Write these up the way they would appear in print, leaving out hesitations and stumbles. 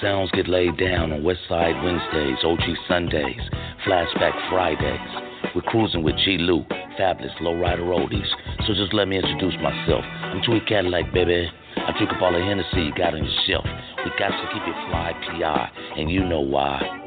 Sounds get laid down on West Side Wednesdays, OG Sundays, Flashback Fridays. We're cruising with G-Lew, fabulous lowrider oldies. So just let me introduce myself. I'm Tweet Cadillac, baby. I drink up all the Hennessy you got on your shelf. We got to keep it fly, PI, and you know why.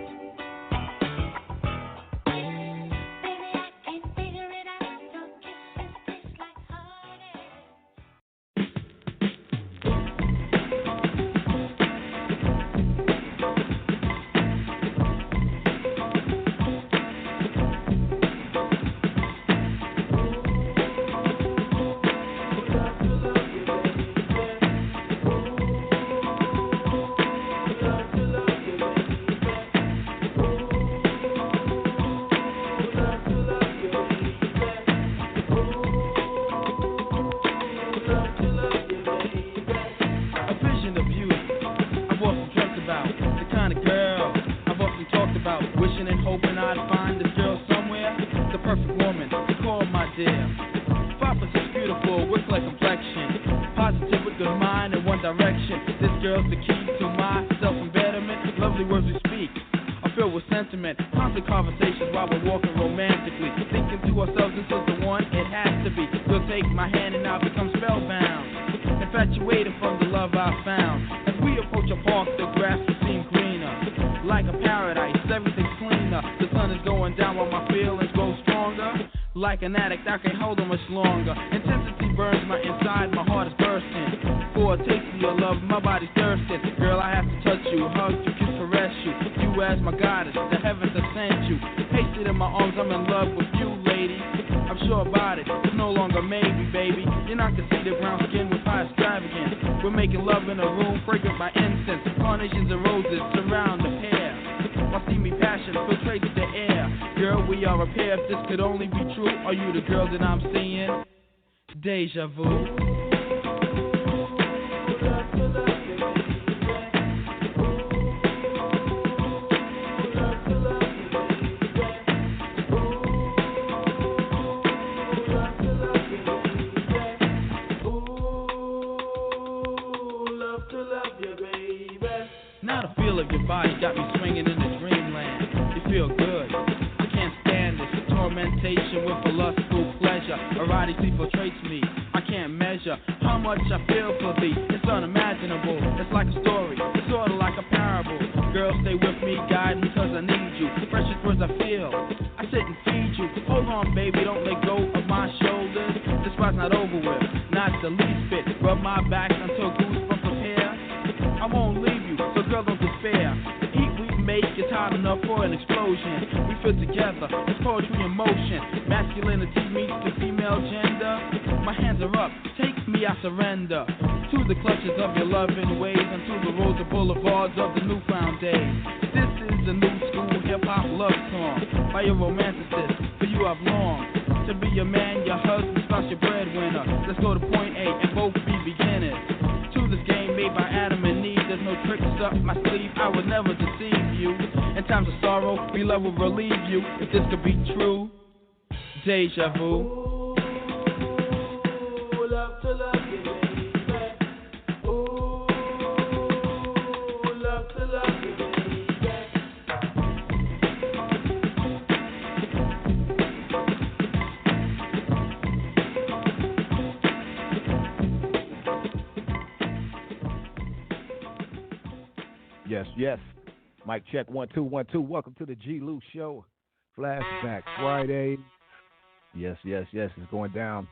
Deja vu. Now the feel of your body got me swinging in the dreamland. You feel good. I can't stand this tormentation with a lustful pleasure. Erotic infiltrates me. I can't measure how much I feel for thee. It's unimaginable. It's like a story. It's sort of like a parable. Girl, stay with me, guide me, cause I need you. Precious words I feel. I sit and feed you. Hold on, baby, don't let go of my shoulders. This fight's not over with. Not the least bit. Rub my back until goosebumps appear. I won't leave you, so girl, don't despair. The heat we make is hot enough for an explosion. We fit together, it's poetry in motion. Masculinity meets the female gender. My hands are up, take me, I surrender. To the clutches of your loving ways, and to the roads and boulevards of the newfound days. This is a new school hip-hop love song by a romanticist, for you I've longed to be your man, your husband, slash your breadwinner. Let's go to point A and both be beginners. To this game made by Adam and Eve, there's no tricks up my sleeve, I would never deceive you. In times of sorrow, me love will relieve you. If this could be true, deja vu. Love to love you, baby. Ooh, love to love you, baby. Yes, yes. Mic check 1 2 1 2. Welcome to the G-Lew Show. Flashback Friday. Yes, yes, yes. It's going down.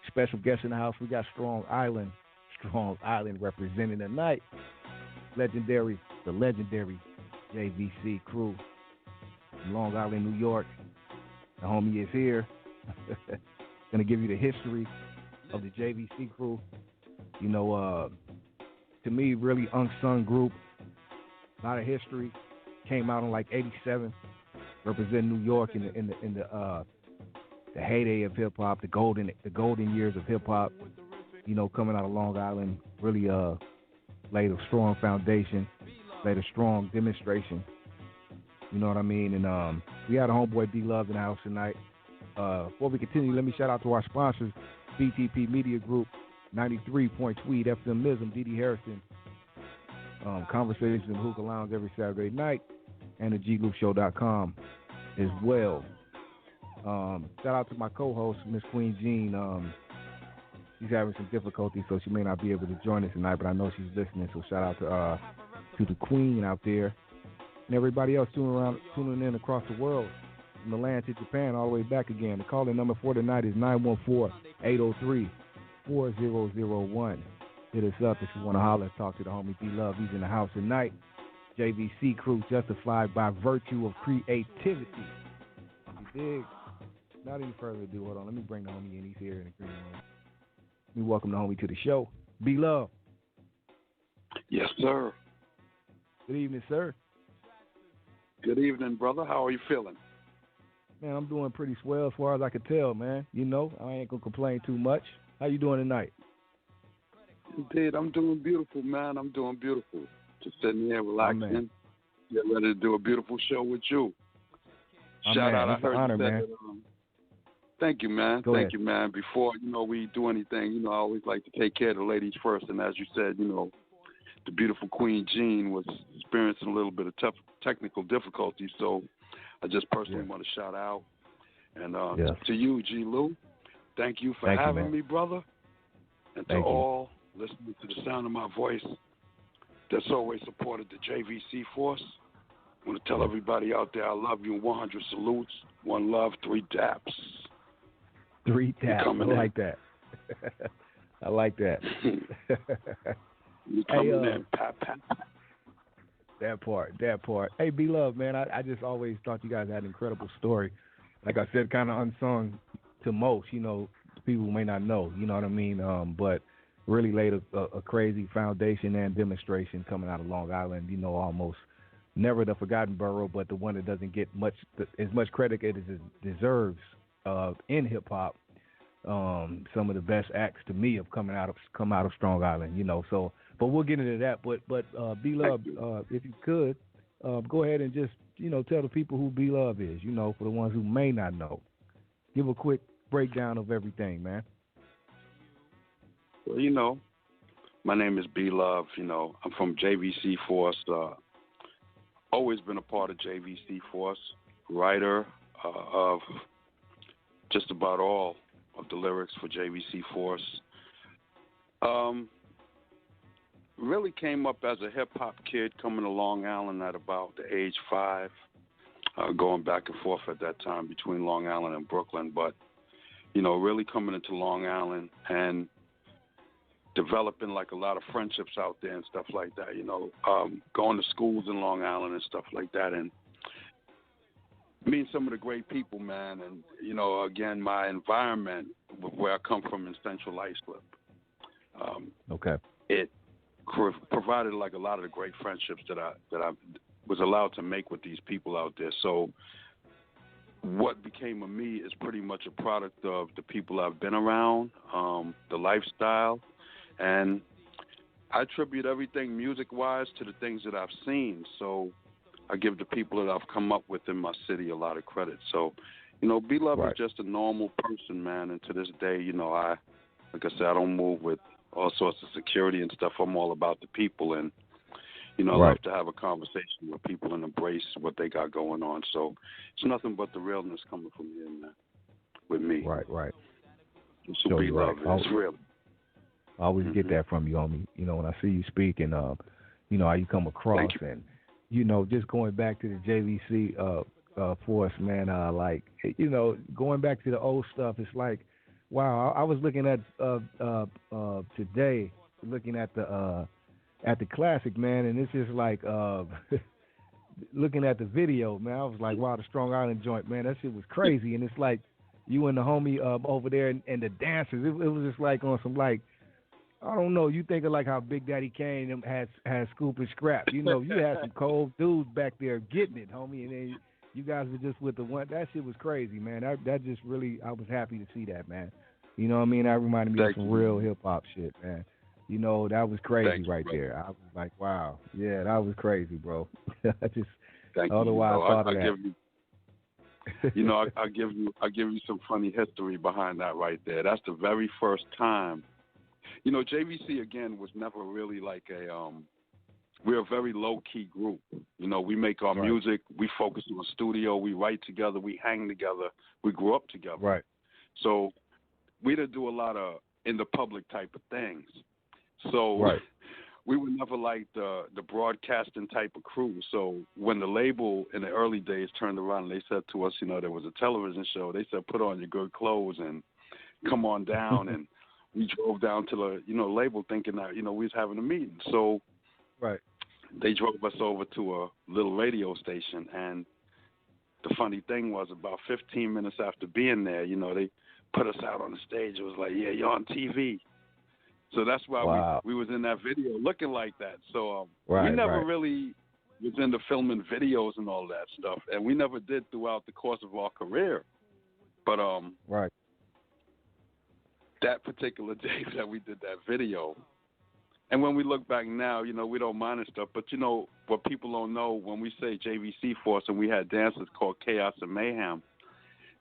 Special guest in the house. We got Strong Island representing tonight. The legendary JVC crew from Long Island, New York. The homie is here. Going to give you the history of the JVC crew. You know, to me, really unsung group. A lot of history. Came out in like '87, representing New York in the heyday of hip hop, the golden years of hip hop. You know, coming out of Long Island, really laid a strong foundation, laid a strong demonstration. You know what I mean? And we had a homeboy B-Luv in the house tonight. Before we continue, let me shout out to our sponsors, BTP Media Group, 93 Point Tweed, FM Mism, D.D. Harrison, Conversations in the Hookah Lounge every Saturday night, and the GLewShow.com as well. Shout out to my co-host, Miss Queen Jean. She's having some difficulties, so she may not be able to join us tonight, but I know she's listening, so shout out to the Queen out there and everybody else tuning in across the world, from the land to Japan, all the way back again. The call-in number for tonight is 914-803-4001. Hit us up if you want to holler, talk to the homie B-Luv. He's in the house tonight. JVC crew, justified by virtue of creativity. You dig? Not any further ado, hold on. Let me bring the homie in. He's here in the green room. Let me welcome the homie to the show. B-Luv. Yes, sir. Good evening, sir. Good evening, brother. How are you feeling? Man, I'm doing pretty swell as far as I can tell, man. You know, I ain't going to complain too much. How you doing tonight? Indeed, I'm doing beautiful, man. I'm doing beautiful. Just sitting here relaxing. Get ready to do a beautiful show with you. Shout out. I heard honor, you said man. that, thank you, man. Go ahead. You, man. Before, we do anything, I always like to take care of the ladies first. And as you said, the beautiful Queen Jean was experiencing a little bit of technical difficulties. So I just personally want to shout out. And to you, G-Lew, thank you for having me, brother. And to all listening to the sound of my voice that's always supported the JVC force, I want to tell everybody out there I love you. 100 salutes, 1 love, 3 taps. 3 taps. I like that. I like that. You coming in, pat. That part. Hey, B-Luv, man, I just always thought you guys had an incredible story. Like I said, kind of unsung to most, people who may not know, you know what I mean? But really laid a crazy foundation and demonstration coming out of Long Island, almost never the forgotten borough, but the one that doesn't get as much credit as it deserves in hip-hop. Some of the best acts to me have come out of Strong Island, so, but we'll get into that. But B-Luv, if you could, go ahead and just, tell the people who B-Luv is, for the ones who may not know. Give a quick breakdown of everything, man. Well, my name is B-Luv. I'm from JVC Force. Always been a part of JVC Force. Writer of just about all of the lyrics for JVC Force. Really came up as a hip-hop kid coming to Long Island at about the age 5, going back and forth at that time between Long Island and Brooklyn. But, really coming into Long Island and developing like a lot of friendships out there and stuff like that, going to schools in Long Island and stuff like that, and meeting some of the great people, man. And, again, my environment, where I come from in Central Islip, it provided like a lot of the great friendships that I was allowed to make with these people out there. So what became of me is pretty much a product of the people I've been around, the lifestyle, and I attribute everything music-wise to the things that I've seen. So I give the people that I've come up with in my city a lot of credit. So, B-Luv is just a normal person, man. And to this day, like I said, I don't move with all sorts of security and stuff. I'm all about the people. And, I love to have a conversation with people and embrace what they got going on. So it's nothing but the realness coming from here, man, with me. Right. So B-Luv is real. I always get that from you, homie. When I see you speak and, how you come across. And, just going back to the JVC force, man, going back to the old stuff, it's like, wow, I was looking at today, looking at the classic, man, and it's just like looking at the video, man, I was like, wow, the Strong Island joint, man, that shit was crazy. And it's like you and the homie over there and the dancers, it was just like on some like, I don't know. You think of like how Big Daddy Kane had Scoop and Scrap. You had some cold dudes back there getting it, homie, and then you guys were just with the one. That shit was crazy, man. That just really, I was happy to see that, man. You know what I mean? That reminded me of some real hip hop shit, man. That was crazy there. I was like, wow, yeah, that was crazy, bro. I just, otherwise, I thought of that. I'll give you some funny history behind that right there. That's the very first time. JVC again was never really like we're a very low-key group. You know, we make our Right. music, we focus on the studio, we write together, we hang together, we grew up together. Right. So we didn't do a lot of in the public type of things. So Right. we were never like the broadcasting type of crew. So when the label in the early days turned around and they said to us, you know, there was a television show, they said, put on your good clothes and come on down. And we drove down to the, you know, label thinking that, you know, we was having a meeting. So Right. they drove us over to a little radio station. And the funny thing was about 15 minutes after being there, you know, they put us out on the stage. It was like, yeah, you're on TV. So that's why Wow. we was in that video looking like that. So Right, we never right. really was into filming videos and all that stuff. And we never did throughout the course of our career. But Right. that particular day that we did that video, and when we look back now, you know, we don't mind and stuff. But, you know, what people don't know, when we say JVC Force and we had dances called Chaos and Mayhem,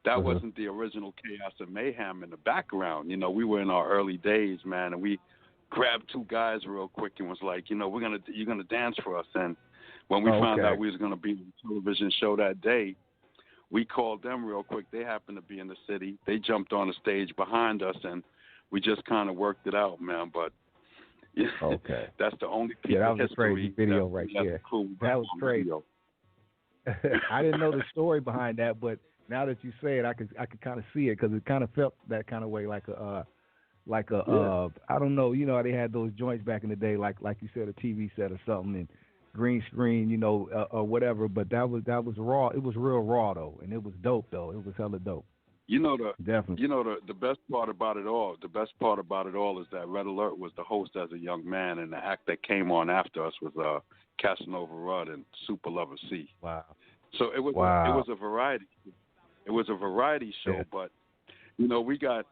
that wasn't the original Chaos and Mayhem in the background. You know, we were in our early days, man, and we grabbed two guys real quick and was like, you know, you're gonna dance for us. And when we found out we was gonna be on the television show that day, we called them real quick. They happened to be in the city. They jumped on the stage behind us, and we just kind of worked it out, man. But yeah, Okay. that's the only piece Yeah, that of was a history crazy video that right we have there. to prove That was on crazy. video. I didn't know the story behind that, but now that you say it, I could kind of see it because it kind of felt that kind of way, like a I don't know, you know, they had those joints back in the day, like you said, a TV set or something, and green screen, you know, or whatever. But that was raw. It was real raw though, and it was dope though. It was hella dope. You know Definitely. You know the best part about it all. The best part about it all is that Red Alert was the host as a young man, and the act that came on after us was Casanova Rudd and Super Lover C. Wow. So it was a variety. It was a variety show, Yeah. but you know we got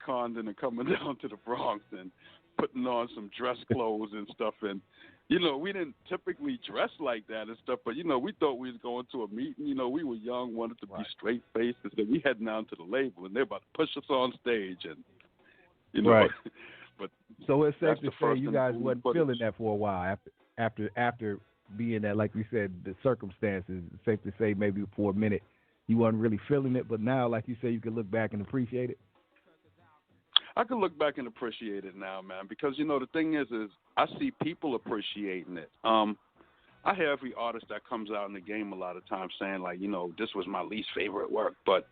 conned into coming down to the Bronx and putting on some dress clothes and stuff, and you know we didn't typically dress like that and stuff, but you know we thought we was going to a meeting. You know we were young, wanted to be straight faced, and so we heading down to the label, and they're about to push us on stage, and you know. Right. But so it's safe that's to the say first you and guys only wasn't footage. feeling that for a while after being that, like we said, the circumstances. It's safe to say maybe for a minute you wasn't really feeling it, but now, like you say, you can look back and appreciate it. I can look back and appreciate it now, man, because, you know, the thing is I see people appreciating it. I hear every artist that comes out in the game a lot of times saying, like, you know, this was my least favorite work, but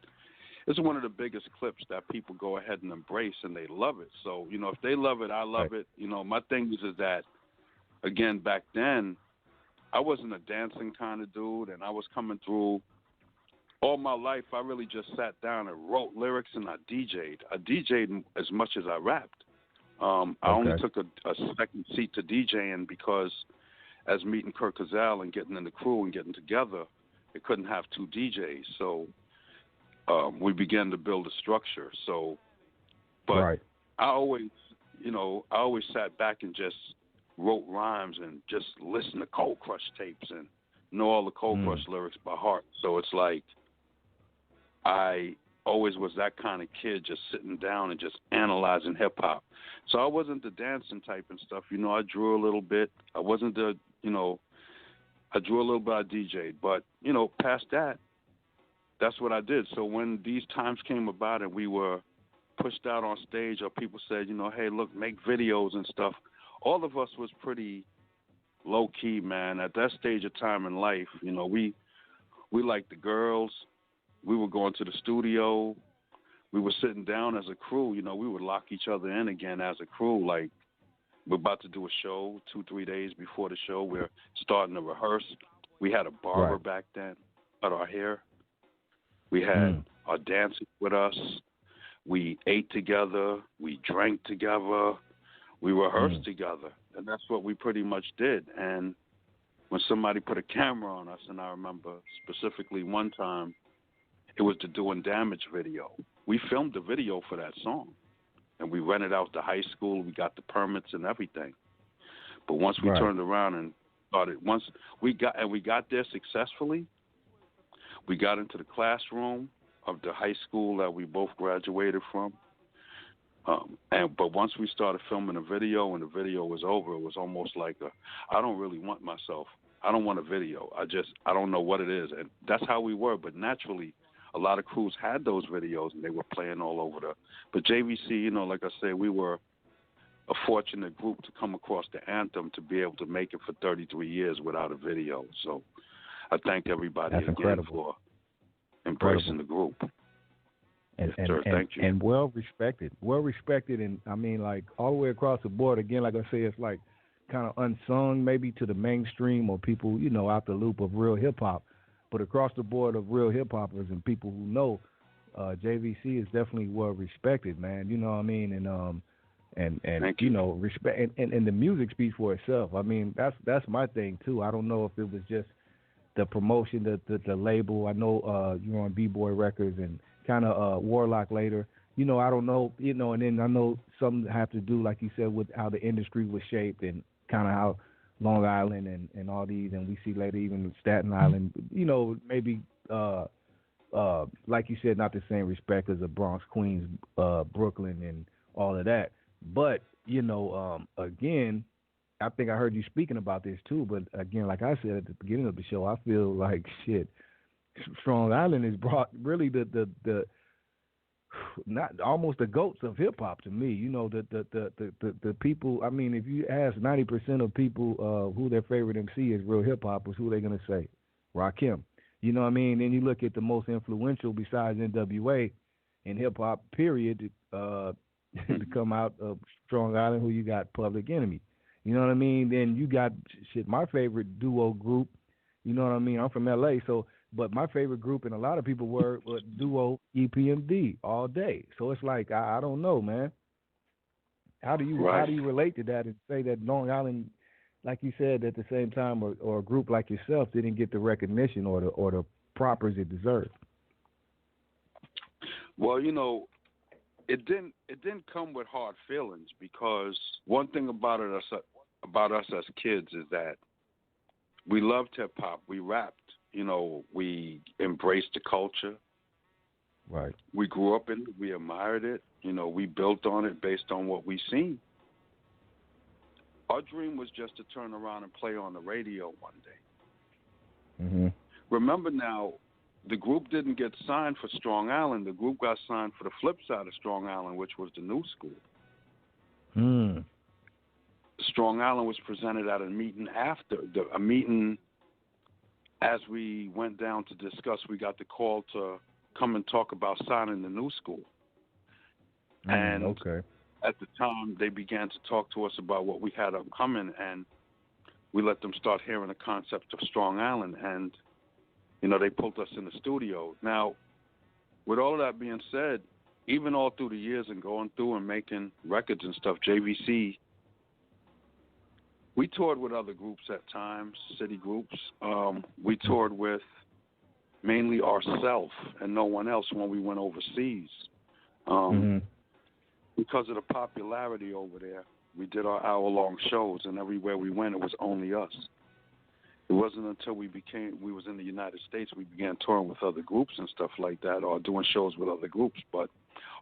it's one of the biggest clips that people go ahead and embrace, and they love it. So, you know, if they love it, I love it. You know, my thing is that, again, back then, I wasn't a dancing kind of dude, and I was coming through. All my life, I really just sat down and wrote lyrics, and I DJ'd. I DJ'd as much as I rapped. I only took a second seat to DJing because as meeting Kurt Cazale and getting in the crew and getting together, it couldn't have two DJs. So we began to build a structure. So, but I always sat back and just wrote rhymes and just listened to Cold Crush tapes and know all the Cold Crush lyrics by heart. So it's like, I always was that kind of kid, just sitting down and just analyzing hip-hop. So I wasn't the dancing type and stuff. You know, I drew a little bit. I wasn't I drew a little bit, I DJ'd. But, you know, past that, that's what I did. So when these times came about and we were pushed out on stage or people said, you know, hey, look, make videos and stuff, all of us was pretty low-key, man. At that stage of time in life, you know, we liked the girls. We were going to the studio. We were sitting down as a crew. You know, we would lock each other in again as a crew. Like, we're about to do a show 2-3 days before the show. We're starting to rehearse. We had a barber back then, cut our hair. We had our dancers with us. We ate together. We drank together. We rehearsed together. And that's what we pretty much did. And when somebody put a camera on us, and I remember specifically one time, it was the Doing Damage video. We filmed the video for that song, and we rented out the high school. We got the permits and everything. But once we turned around and started, once we got there successfully, we got into the classroom of the high school that we both graduated from. But once we started filming a video and the video was over, it was almost like I don't really want myself. I don't want a video. I don't know what it is. And that's how we were. But naturally, a lot of crews had those videos and they were playing all over but JVC, like I said, we were a fortunate group to come across the anthem to be able to make it for 33 years without a video. So I thank everybody That's again incredible. for embracing the group. And, yes, sir, thank you. And well respected, and I mean, like all the way across the board. Again, like I say, it's like kind of unsung, maybe to the mainstream or people, out the loop of real hip hop. But across the board of real hip hoppers and people who know, JVC is definitely well respected, man. You know what I mean? And respect, and the music speaks for itself. I mean, that's my thing too. I don't know if it was just the promotion, the label. I know you're on B-Boy Records and kind of Warlock later. I don't know, and then I know some have to do, like you said, with how the industry was shaped and kind of how Long Island and all these, and we see later even Staten Island, maybe like you said, not the same respect as the Bronx, Queens, Brooklyn, and all of that. But again, I think I heard you speaking about this too. But again, like I said at the beginning of the show, I feel like shit. Strong Island has brought really the not almost the GOATs of hip hop to me. The people. I mean, if you ask 90% of people who their favorite MC is real hip hoppers, who are they gonna say? Rakim. You know what I mean? Then you look at the most influential besides NWA in hip hop period to come out of Strong Island. Who you got? Public Enemy. You know what I mean? Then you got my favorite duo group. You know what I mean? I'm from LA, so. But my favorite group, and a lot of people were duo EPMD all day. So it's like I don't know, man. How do you relate to that and say that Long Island, like you said, at the same time, or a group like yourself didn't get the recognition or the propers it deserved? Well, it didn't come with hard feelings, because one thing about us as kids is that we loved hip hop, we rapped. We embraced the culture. Right. We grew up in it. We admired it. We built on it based on what we seen. Our dream was just to turn around and play on the radio one day. Mm-hmm. Remember now, the group didn't get signed for Strong Island. The group got signed for the flip side of Strong Island, which was the New School. Strong Island was presented at a meeting a meeting. As we went down to discuss, we got the call to come and talk about signing the New School. And at the time, they began to talk to us about what we had upcoming, and we let them start hearing the concept of Strong Island, and, they pulled us in the studio. Now, with all of that being said, even all through the years and going through and making records and stuff, JVC, we toured with other groups at times, city groups. We toured with mainly ourselves and no one else when we went overseas. Because of the popularity over there, we did our hour-long shows, and everywhere we went, it was only us. It wasn't until we was in the United States, we began touring with other groups and stuff like that, or doing shows with other groups. But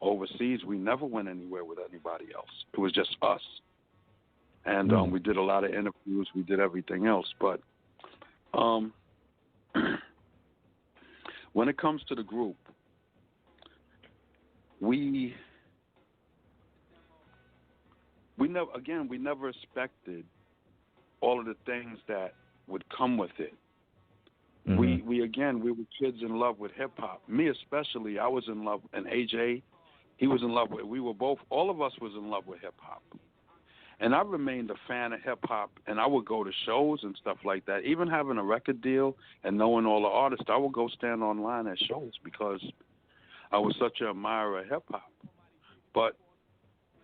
overseas, we never went anywhere with anybody else. It was just us. And we did a lot of interviews. We did everything else. But when it comes to the group, we never expected all of the things that would come with it. We were kids in love with hip hop. Me especially, I was in love, and AJ, he was in love with. All of us was in love with hip hop. And I remained a fan of hip-hop, and I would go to shows and stuff like that. Even having a record deal and knowing all the artists, I would go stand online at shows because I was such an admirer of hip-hop. But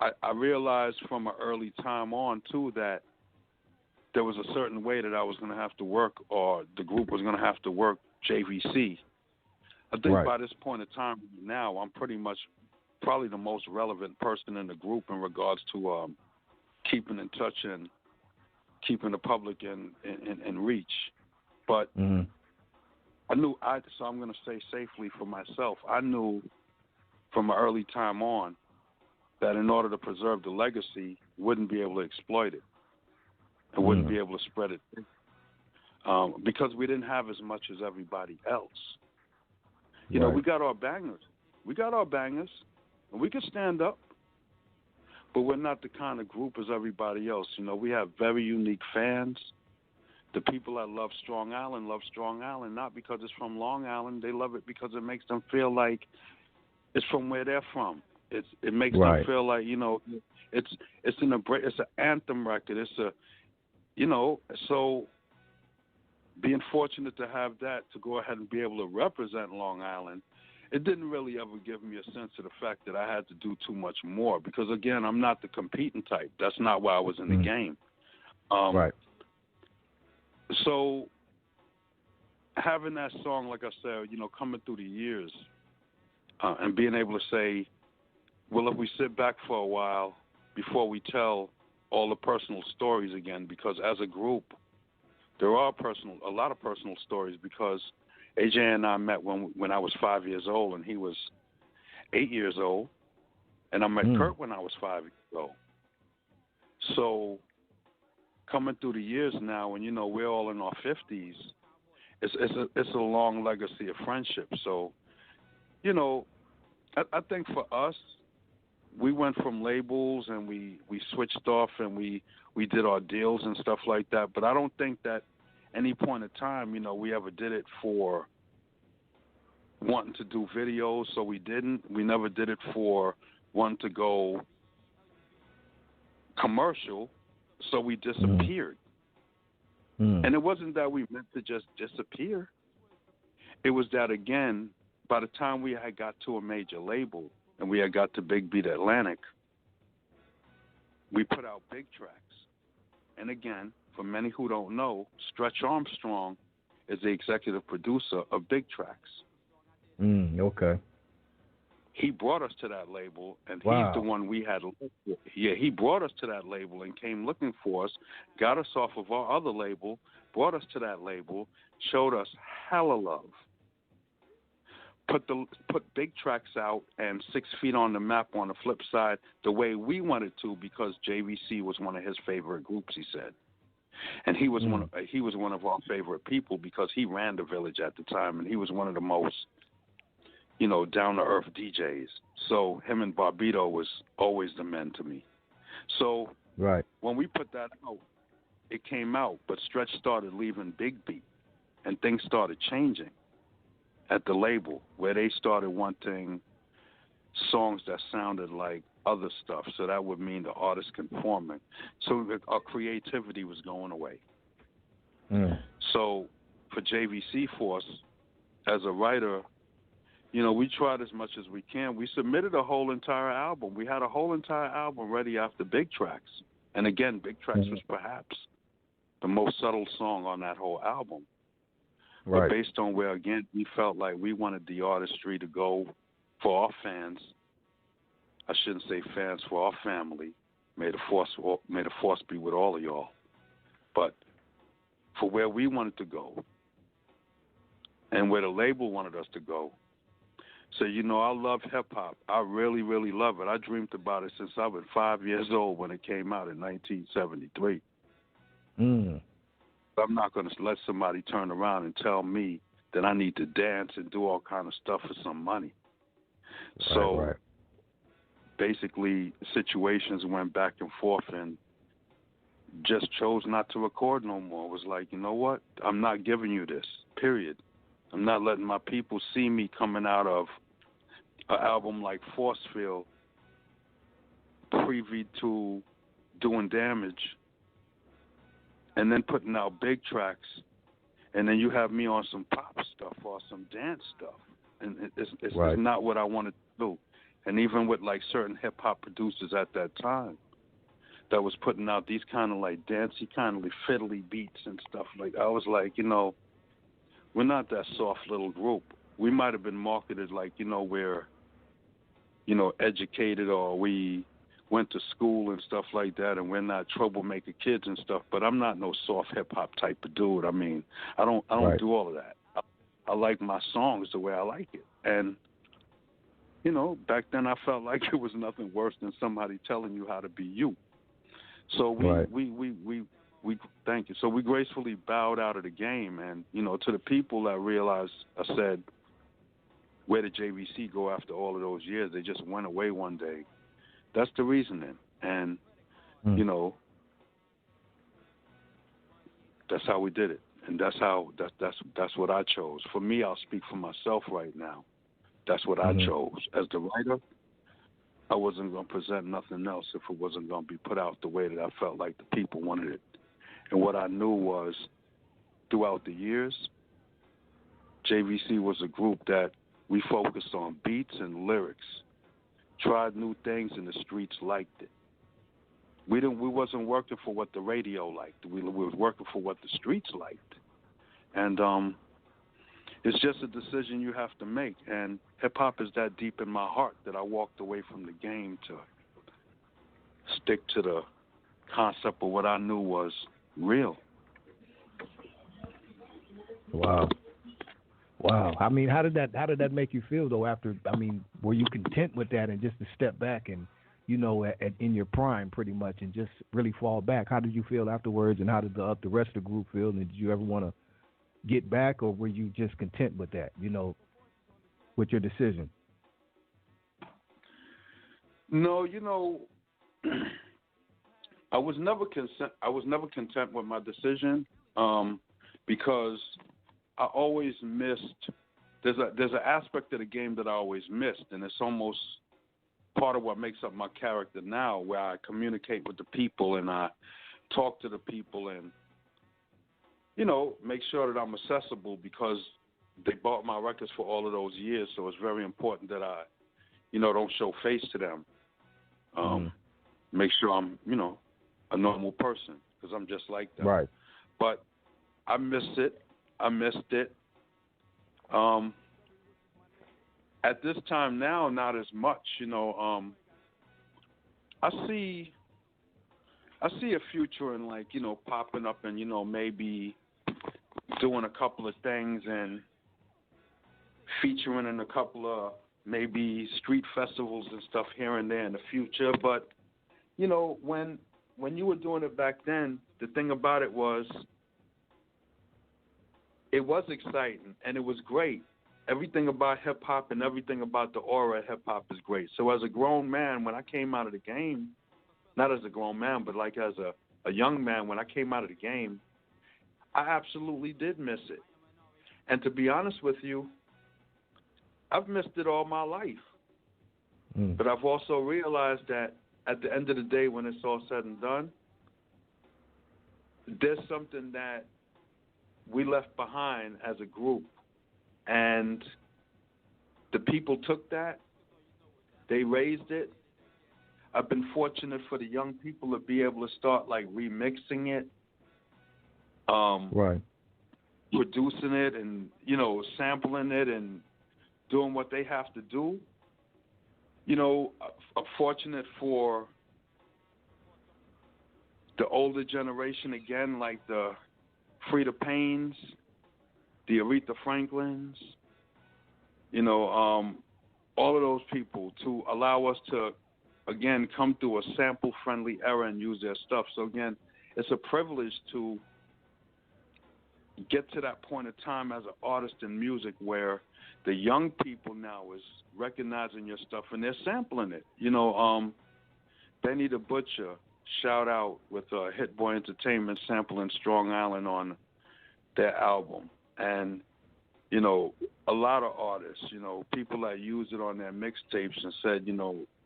I realized from an early time on, too, that there was a certain way that I was going to have to work, or the group was going to have to work JVC. I think by this point in time now, I'm pretty much probably the most relevant person in the group in regards to keeping in touch and keeping the public in reach. But I knew, so I'm going to say safely for myself, I knew from an early time on that in order to preserve the legacy, wouldn't be able to exploit it and wouldn't be able to spread it because we didn't have as much as everybody else. You know, we got our bangers. We got our bangers, and we can stand up, but we're not the kind of group as everybody else. You know, we have very unique fans. The people that love Strong Island not because it's from Long Island. They love it because it makes them feel like it's from where they're from. It makes them feel like, you know, it's an anthem record. It's a, you know, so being fortunate to have that, to go ahead and be able to represent Long Island, it didn't really ever give me a sense of the fact that I had to do too much more because, again, I'm not the competing type. That's not why I was in the game. So having that song, like I said, you know, coming through the years and being able to say, well, if we sit back for a while before we tell all the personal stories again, because as a group, there are a lot of personal stories because AJ and I met when I was 5 years old and he was 8 years old, and I met Kurt when I was 5 years old. So coming through the years now, and you know we're all in our 50s, it's a long legacy of friendship. So, you know, I think for us, we went from labels and we switched off and we did our deals and stuff like that. But I don't think that any point in time, you know, we ever did it for wanting to do videos. So we didn't. We never did it for wanting to go commercial. So we disappeared. And it wasn't that we meant to just disappear. It was that, again, by the time we had got to a major label and we had got to Big Beat Atlantic, we put out big tracks. And again, for many who don't know, Stretch Armstrong is the executive producer of Big Tracks. Okay. He brought us to that label, and he's the one we had. Yeah, he brought us to that label and came looking for us, got us off of our other label, brought us to that label, showed us hella love, put Big Tracks out and 6 Feet on the Map on the flip side the way we wanted to because JVC was one of his favorite groups, he said. And he was one of our favorite people because he ran the Village at the time, and he was one of the most, you know, down-to-earth DJs. So him and Barbito was always the men to me. So when we put that out, it came out, but Stretch started leaving Big Beat, and things started changing at the label, where they started wanting songs that sounded like other stuff. So that would mean the artist conforming. So our creativity was going away. So for JVC Force, as a writer, you know, we tried as much as we can. We submitted a whole entire album. We had a whole entire album ready after Big Tracks. And again, Big Tracks was perhaps the most subtle song on that whole album. But based on where, again, we felt like we wanted the artistry to go for our fans. I shouldn't say fans, for our family. May the force be with all of y'all. But for where we wanted to go and where the label wanted us to go. So, you know, I love hip-hop. I really, really love it. I dreamed about it since I was 5 years old when it came out in 1973. I'm not going to let somebody turn around and tell me that I need to dance and do all kind of stuff for some money. Basically, situations went back and forth and just chose not to record no more. It was like, you know what? I'm not giving you this, period. I'm not letting my people see me coming out of an album like Forcefield, preview to Doing Damage, and then putting out Big Tracks, and then you have me on some pop stuff or some dance stuff. And it's not what I wanted to do. And even with like certain hip-hop producers at that time that was putting out these kind of like dancey, kind of like fiddly beats and stuff, like I was like, you know, we're not that soft little group. We might have been marketed like, you know, we're, you know, educated or we went to school and stuff like that, and we're not troublemaker kids and stuff. But I'm not no soft hip hop type of dude. I mean, I don't do all of that. I like my songs the way I like it, and back then I felt like it was nothing worse than somebody telling you how to be you. So Right. we thank you. So we gracefully bowed out of the game, and to the people that realized, I said, where did JVC go after all of those years? They just went away one day. That's the reasoning, and that's how we did it, and that's what I chose. For me, I'll speak for myself right now. That's what I chose. As the writer, I wasn't going to present nothing else if it wasn't going to be put out the way that I felt like the people wanted it. And what I knew was, throughout the years, JVC was a group that we focused on beats and lyrics, tried new things, and the streets liked it. We wasn't working for what the radio liked. We was working for what the streets liked. And it's just a decision you have to make. And hip-hop is that deep in my heart that I walked away from the game to stick to the concept of what I knew was real. Wow. I mean, how did that make you feel though? After, I mean, were you content with that and just to step back and, in your prime pretty much, and just really fall back? How did you feel afterwards, and how did the rest of the group feel? And did you ever want to get back, or were you just content with that? With your decision? No, I was never content with my decision, because I always missed. There's an aspect of the game that I always missed, and it's almost part of what makes up my character now, where I communicate with the people and I talk to the people and make sure that I'm accessible, because they bought my records for all of those years. So it's very important that I, don't show face to them. Make sure I'm, a normal person, because I'm just like them. Right. But I missed it. At this time now, not as much. I see a future in popping up and maybe doing a couple of things and featuring in a couple of maybe street festivals and stuff here and there in the future. But when you were doing it back then, the thing about it was exciting and it was great. Everything about hip-hop and everything about the aura of hip-hop is great. So as a grown man, when I came out of the game, not as a grown man, but like as a young man, when I came out of the game, I absolutely did miss it. And to be honest with you, I've missed it all my life. But I've also realized that at the end of the day, when it's all said and done, there's something that we left behind as a group. And the people took that, they raised it. I've been fortunate for the young people to be able to start remixing it, right, producing it, and sampling it and doing what they have to do. I'm fortunate for the older generation again, like the Freda Paynes, the Aretha Franklins, all of those people, to allow us to, again, come through a sample-friendly era and use their stuff. So, again, it's a privilege to get to that point of time as an artist in music where the young people now is recognizing your stuff and they're sampling it. Benny the Butcher, shout out, with Hit Boy Entertainment sampling Strong Island on their album. And, a lot of artists, people that use it on their mixtapes and said,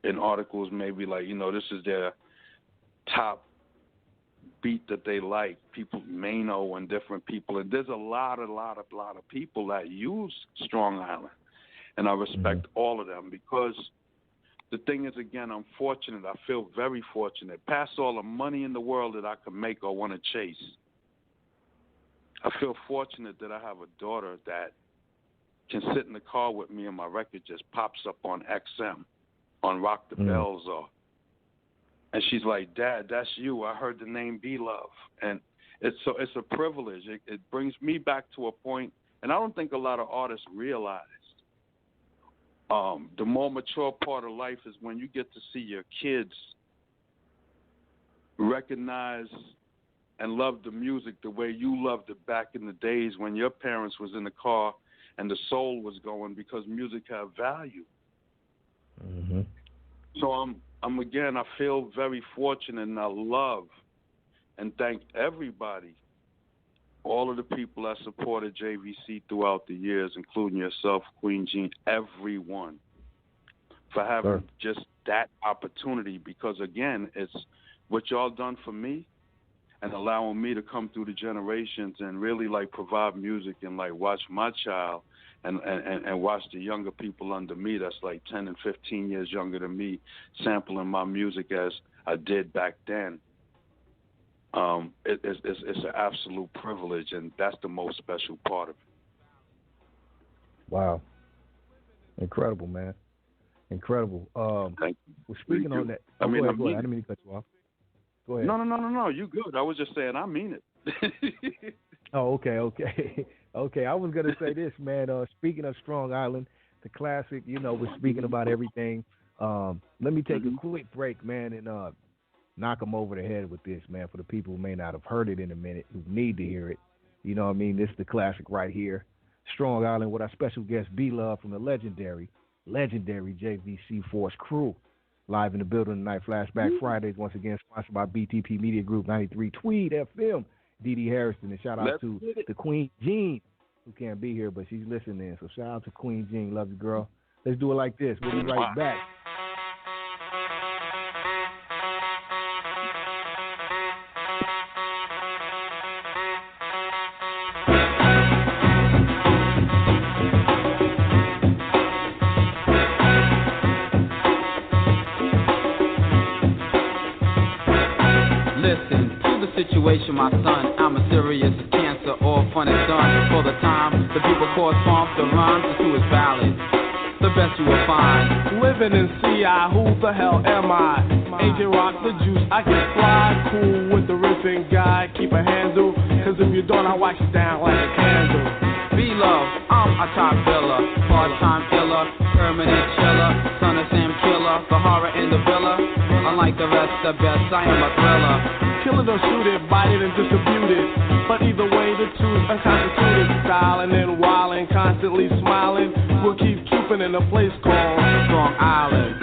in articles maybe this is their top beat that they like, people, Mano and different people. And there's a lot of people that use Strong Island. And I respect all of them, because the thing is, again, I'm fortunate. I feel very fortunate. Past all the money in the world that I could make or want to chase, I feel fortunate that I have a daughter that can sit in the car with me and my record just pops up on XM, on Rock the Bells, and she's like, "Dad, that's you. I heard the name B-Luv." And it's a privilege. It brings me back to a point, and I don't think a lot of artists realize the more mature part of life is when you get to see your kids recognize and love the music the way you loved it back in the days when your parents was in the car and the soul was going, because music had value. Mm-hmm. So I feel very fortunate, and I love and thank everybody, all of the people that supported JVC throughout the years, including yourself, Queen Jean, everyone, for having just that opportunity. Because, again, it's what y'all done for me and allowing me to come through the generations and really, like, provide music and, like, watch my child and watch the younger people under me that's, like, 10 and 15 years younger than me sampling my music as I did back then. It's an absolute privilege, and that's the most special part of it. Wow. Incredible, man. Incredible. Thank you. Well, speaking on that, go ahead. I didn't mean to cut you off. Go ahead. No. You good. I was just saying I mean it. Oh, okay. Okay, I was going to say this, man. Speaking of Strong Island, the classic, we're speaking about everything. Let me take a quick break, man, and knock them over the head with this, man, for the people who may not have heard it in a minute, who need to hear it. You know what I mean? This is the classic right here. Strong Island with our special guest, B-Luv, from the legendary JVC Force crew. Live in the building tonight, Flashback Fridays, once again, sponsored by BTP Media Group, 93 Tweed FM, Dee Harrison, and shout out to the Queen Jean, who can't be here, but she's listening. So shout out to Queen Jean. Love you, girl. Let's do it like this. We'll be right back. Situation, my son, I'm as serious as cancer, all fun and done. For the time, the people cause pump, the rhymes, the two is valid. The best you will find. Living in CI, who the hell am I? Agent Rock the Juice, I get fly, cool with the riffing guy, keep a handle, cause if you don't, I wax you down like a candle. B-Luv, I'm a top biller, part-time killer, permanent chiller, son of Sam Killer, the horror in the villa. Unlike the rest, the best, I am a thriller. Kill it or shoot it, bite it and distribute it. But either way, the two's unconstituted. Styling and wilding, constantly smiling. We'll keep trooping in a place called Strong Island.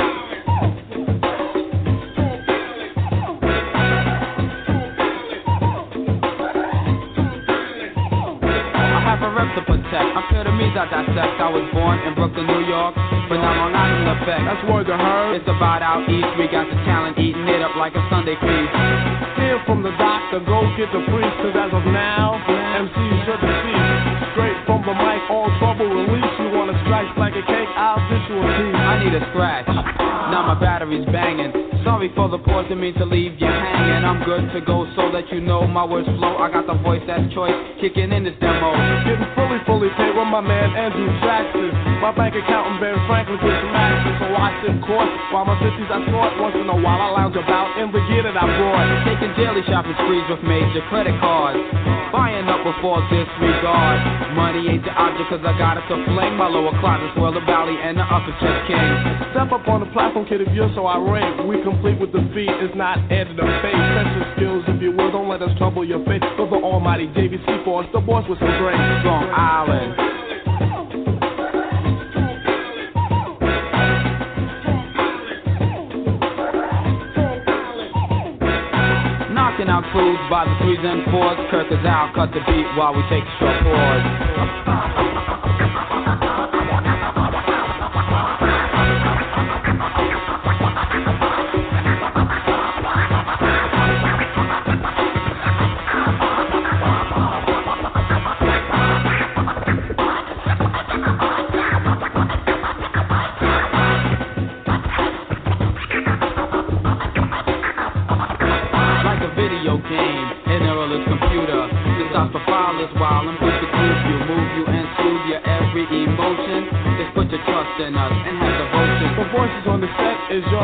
I have a rep to protect. I'm pyramids I dissect. I was born in Brooklyn, New York, but now Long Island effect. That's word to her. It's about out east. We got the talent eating it up like a Sunday feast. Hear from the doctor, go get the priest, cause as of now, MC's your deceased. Straight from the mic, all trouble release. You wanna scratch like a cake, I'll dish you a piece. I need a scratch, now my battery's banging. Sorry for the pause, didn't mean to leave you hanging. I'm good to go so that you know my words flow. I got the voice that's choice, kicking in this demo. Getting fully paid with my man Andrew Jackson. My bank account and Ben Franklin with some action. So I sit court while my 50s I sort. Once in a while I lounge about in the gear that I brought. Taking daily shopping sprees with major credit cards. Buying up with all disregard. Money ain't the object cause I got it to fling. My lower closet's well the valley and the upper chest king. Step up on the platform, kid, if you're so irate. We complete with the feet, it's not added of faith. Test your skills if you will, don't let us trouble your faith. But the almighty JVC Force, the boss with some great Strong Island. Knocking out crews by the 3s and 4s. Kirk is out, cut the beat while we take a short pause.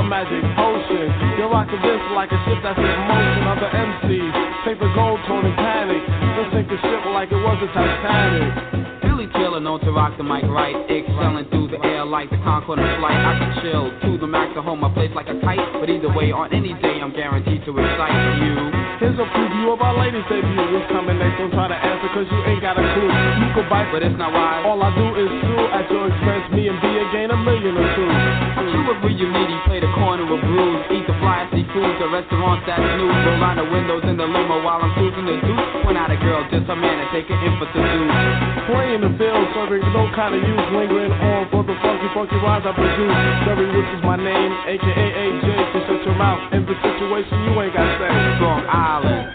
Magic potion. You're rocking this like a ship that's in motion. Other MCs, paper gold, tone and panic. We'll sink the ship like it was a Titanic. Billy Really chillin', known to rock the mic right. Excelling through the air like the Concorde in flight. I can chill to the max to hold my place like a kite. But either way, on any day, I'm guaranteed to excite you. Here's a preview of our latest debut. It's coming next, don't try to answer cause you ain't got a clue. You could bite, but it's not wise. All I do is sue at your expense. Me and B gain $1 million or two. You agree you meaty, play the corner with brews. Eat the fly seafoods at restaurants that snooze. Roll around the windows in the limo while I'm cruising the deuce. Point out a girl, just a man and take an in for some dudes. Playing the field, serving no kind of use. Lingering on for the funky rhymes I produce. Jerry, which is my name, aka AJ. So shut your mouth. In the situation you ain't got say. Strong Island.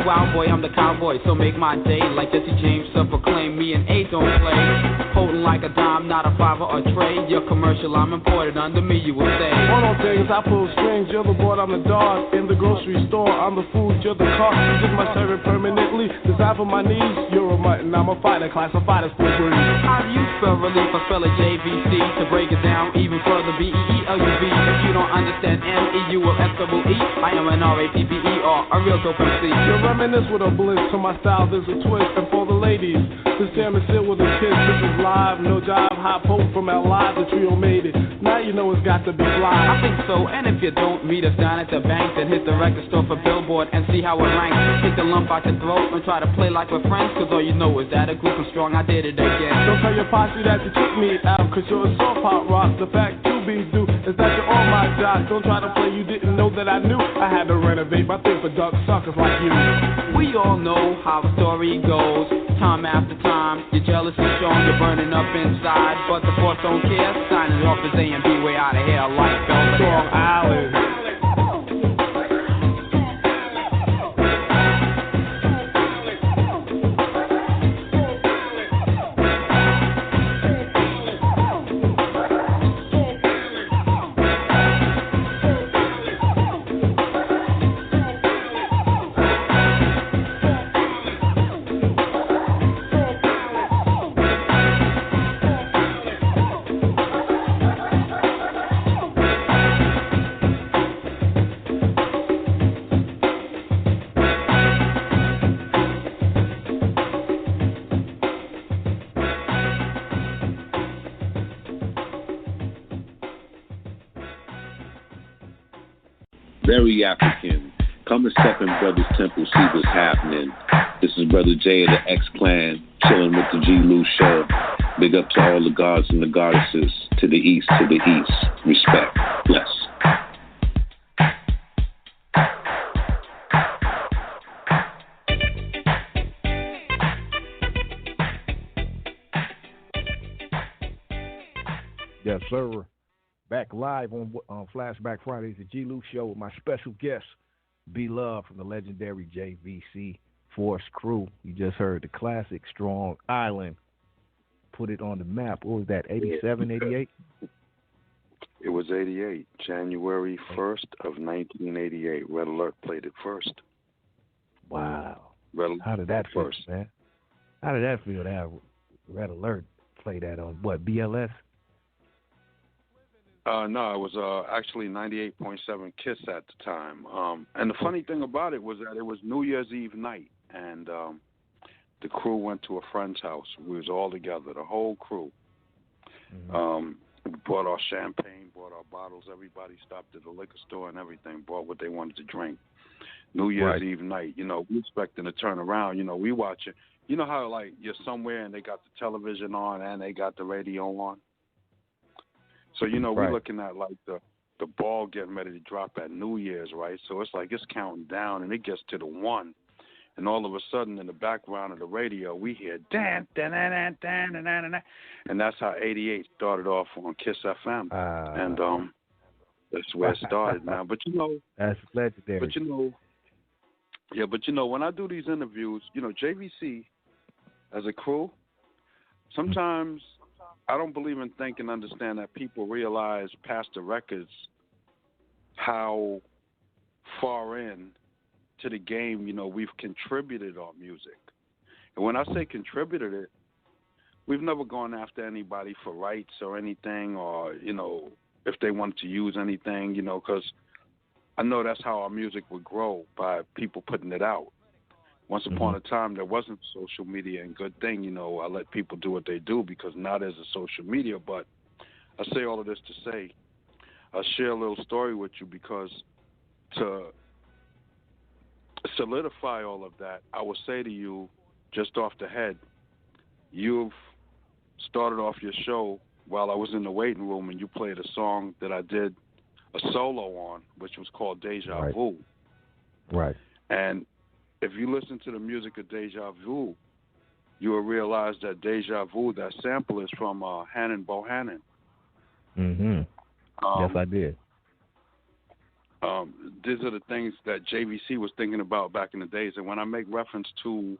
Wild boy, I'm the cowboy, so make my day like Jesse James, proclaim me and A don't play. Holding like a dime, not a fiver or tray. Your commercial, I'm imported under me, you will say. One on things, I pull strings, you're the board, I'm the dog. In the grocery store, I'm the food, you're the car. You just my servant permanently, designed for my needs. You're a mutton, I'm a fighter, classified as full breed. How do you spell relief? I spell it JVC. To break it down even further, BEELUV. If you don't understand MEU or SEE, I am an RAPPER, a real dope MC. Reminisce with a bliss, to my style there's a twist. And for the ladies, this jam is filled with a kiss. This is live, no jive, hot poke from our live, the trio made it. Now you know it's got to be fly. I think so, and if you don't meet us down at the bank, then hit the record store for Billboard and see how it ranks. Take the lump out your throat and try to play like we're friends, cause all you know is that a group is strong, I did it again. Don't tell your posse that you took me out, cause you're a soft pop rock. The fact to be due is that you're on my job. Don't try to play, you didn't know that I knew. I had to renovate my thing for duck suckers like you. We all know how the story goes. Time after time, your jealousy shown, you're burning up inside. But the boss don't care, signing off as A and B, way out of here like over there. Strong Island. Very African. Come and step in Brother's Temple, see what's happening. This is Brother Jay of the X-Clan, chilling with the G-Lew show. Big up to all the gods and the goddesses, to the east, Respect. Bless. Yes, sir. Back live on Flashback Fridays, the G-Lew show with my special guest, B-Luv from the legendary JVC Force crew. You just heard the classic Strong Island. Put it on the map. What was that, 87, 88? It was 88, January 1st of 1988. Red Alert played it first. Wow. How did that feel, man? How did that feel to have Red Alert play that on, what, BLS? No, it was actually 98.7 KISS at the time. And the funny thing about it was that it was New Year's Eve night, and the crew went to a friend's house. We was all together, the whole crew. Mm-hmm. We brought our champagne, brought our bottles. Everybody stopped at the liquor store and everything, brought what they wanted to drink. New Year's Eve night, we expecting to turn around. We watching. You know how, like, you're somewhere and they got the television on and they got the radio on? So, we're looking at, like, the ball getting ready to drop at New Year's, right? So it's like it's counting down, and it gets to the 1. And all of a sudden, in the background of the radio, we hear, dan, dan, dan, dan, dan, dan, dan, dan. And that's how 88 started off on KISS FM. And that's where it started now. But, that's legendary. But, when I do these interviews, JVC, as a crew, sometimes I don't believe in think and understand that people realize past the records how far in to the game, we've contributed our music. And when I say contributed it, we've never gone after anybody for rights or anything or, if they wanted to use anything, you know, because I know that's how our music would grow, by people putting it out. Once upon a time, there wasn't social media, and good thing, you know, I let people do what they do, because now there's a social media. But I say all of this to say, I'll share a little story with you, because to solidify all of that, I will say to you, just off the head, you've started off your show while I was in the waiting room, and you played a song that I did a solo on, which was called Deja Vu. Right. And if you listen to the music of Deja Vu, you will realize that Deja Vu, that sample, is from Hannon Bohannon. Yes, I did. These are the things that JVC was thinking about back in the days. And when I make reference to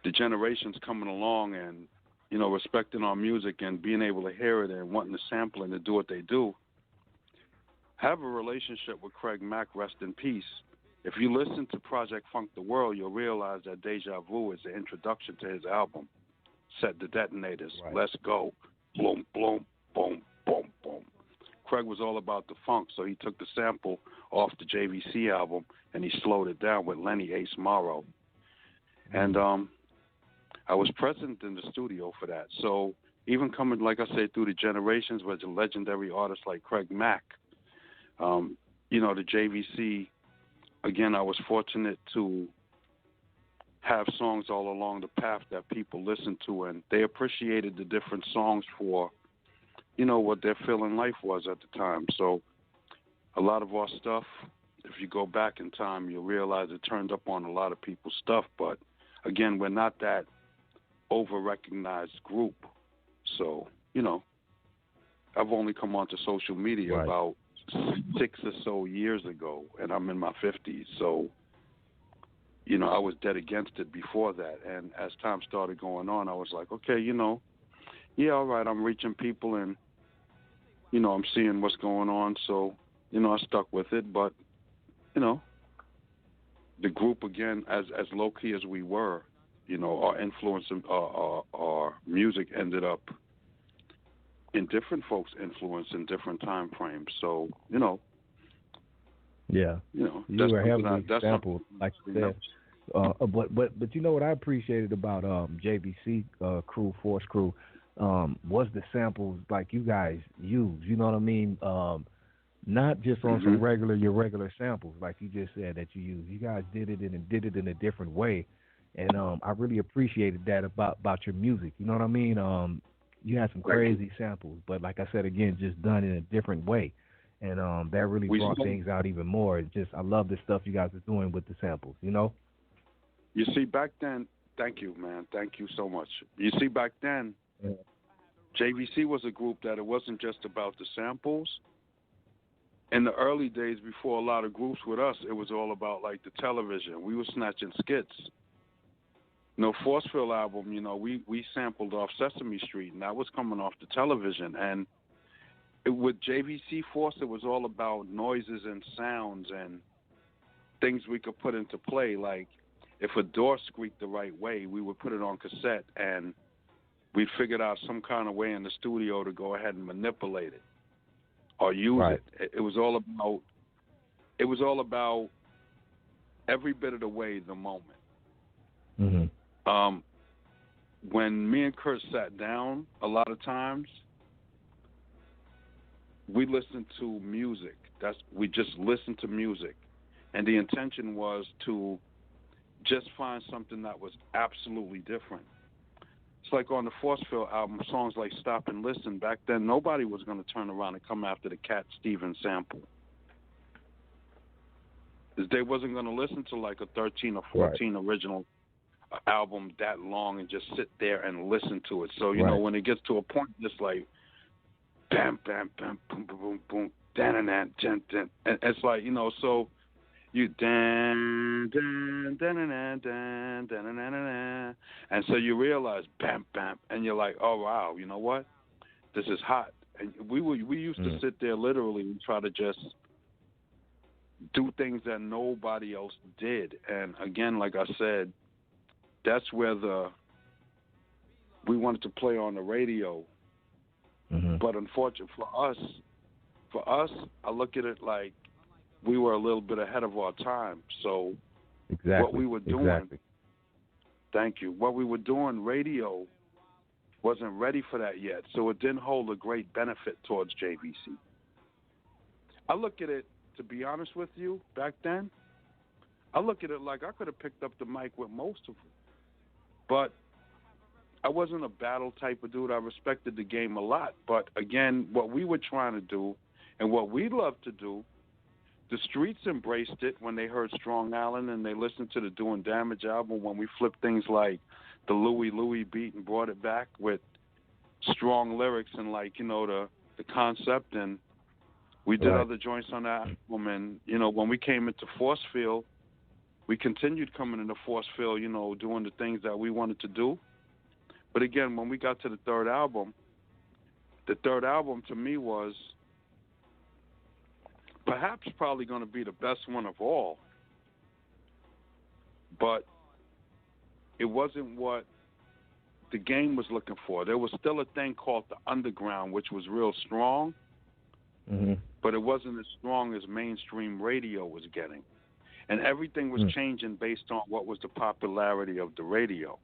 the generations coming along and, you know, respecting our music and being able to hear it and wanting to sample and to do what they do, have a relationship with Craig Mack, rest in peace. If you listen to Project Funk the World, you'll realize that Deja Vu is the introduction to his album, Set the Detonators, Let's Go, boom, boom, boom, boom, boom. Craig was all about the funk, so he took the sample off the JVC album and he slowed it down with Lenny Ace Morrow. And I was present in the studio for that. So even coming, like I said, through the generations with a legendary artist like Craig Mack, you know, the JVC, again, I was fortunate to have songs all along the path that people listened to, and they appreciated the different songs for, you know, what their feeling life was at the time. So a lot of our stuff, if you go back in time, you'll realize it turned up on a lot of people's stuff. But again, we're not that over-recognized group. So, you know, I've only come onto social media about 6 or so years ago, and I'm in my 50s. So, you know, I was dead against it before that. And as time started going on, I was like, okay, you know, yeah, all right, I'm reaching people and, you know, I'm seeing what's going on. So, you know, I stuck with it. But, you know, the group, again, as low-key as we were, you know, our influence, our music ended up in different folks' influence in different time frames. So, you know. Yeah. You know, you were heavily sampled, like you said. But you know what I appreciated about JVC crew, Force Crew, was the samples like you guys use. You know what I mean? Not just on some your regular samples, like you just said that you use. You guys did it in a different way. And I really appreciated that about your music. You know what I mean? You had some crazy samples, but like I said again, just done in a different way, and that really brought things out even more. I love the stuff you guys are doing with the samples. You know. You see, back then, thank you, man. Thank you so much. You see, back then, JVC was a group that it wasn't just about the samples. In the early days, before a lot of groups with us, it was all about like the television. We were snatching skits. You know, Forcefield album, you know, we sampled off Sesame Street, and that was coming off the television. And with JVC Force, it was all about noises and sounds and things we could put into play. Like, if a door squeaked the right way, we would put it on cassette, and we figured out some kind of way in the studio to go ahead and manipulate it or use it. It was all about every bit of the way, the moment. When me and Kurt sat down, a lot of times we listened to music. We just listened to music, and the intention was to just find something that was absolutely different. It's like on the Forcefield album, songs like Stop and Listen. Back then, nobody was going to turn around and come after the Cat Stevens sample. They wasn't going to listen to like a 13 or 14 original album that long and just sit there and listen to it. So, you know, when it gets to a point, it's like, bam, bam, bam, boom, boom, boom, boom, dan, dan, dan, dan. And it's like, you know, so you dan, dan, dan, dan, dan, dan, dan, dan, and so you realize, bam, bam, and you're like, oh, wow, you know what? This is hot. And we used to sit there literally and try to just do things that nobody else did. And again, like I said, that's where we wanted to play on the radio. But unfortunately for us, for us, I look at it like we were a little bit ahead of our time. So what we were doing, thank you, what we were doing, radio wasn't ready for that yet. So it didn't hold a great benefit towards JVC. I look at it, to be honest with you, back then, I look at it like I could have picked up the mic with most of them. But I wasn't a battle type of dude. I respected the game a lot. But, again, what we were trying to do and what we loved to do, the streets embraced it when they heard Strong Island and they listened to the Doing Damage album when we flipped things like the Louie beat and brought it back with strong lyrics and, like, you know, the concept. And we did other joints on that album. And, you know, when we came into Forcefield, we continued coming into Forcefield, you know, doing the things that we wanted to do. But, again, when we got to the third album to me was perhaps probably going to be the best one of all. But it wasn't what the game was looking for. There was still a thing called the underground, which was real strong, but it wasn't as strong as mainstream radio was getting. And everything was changing based on what was the popularity of the radio.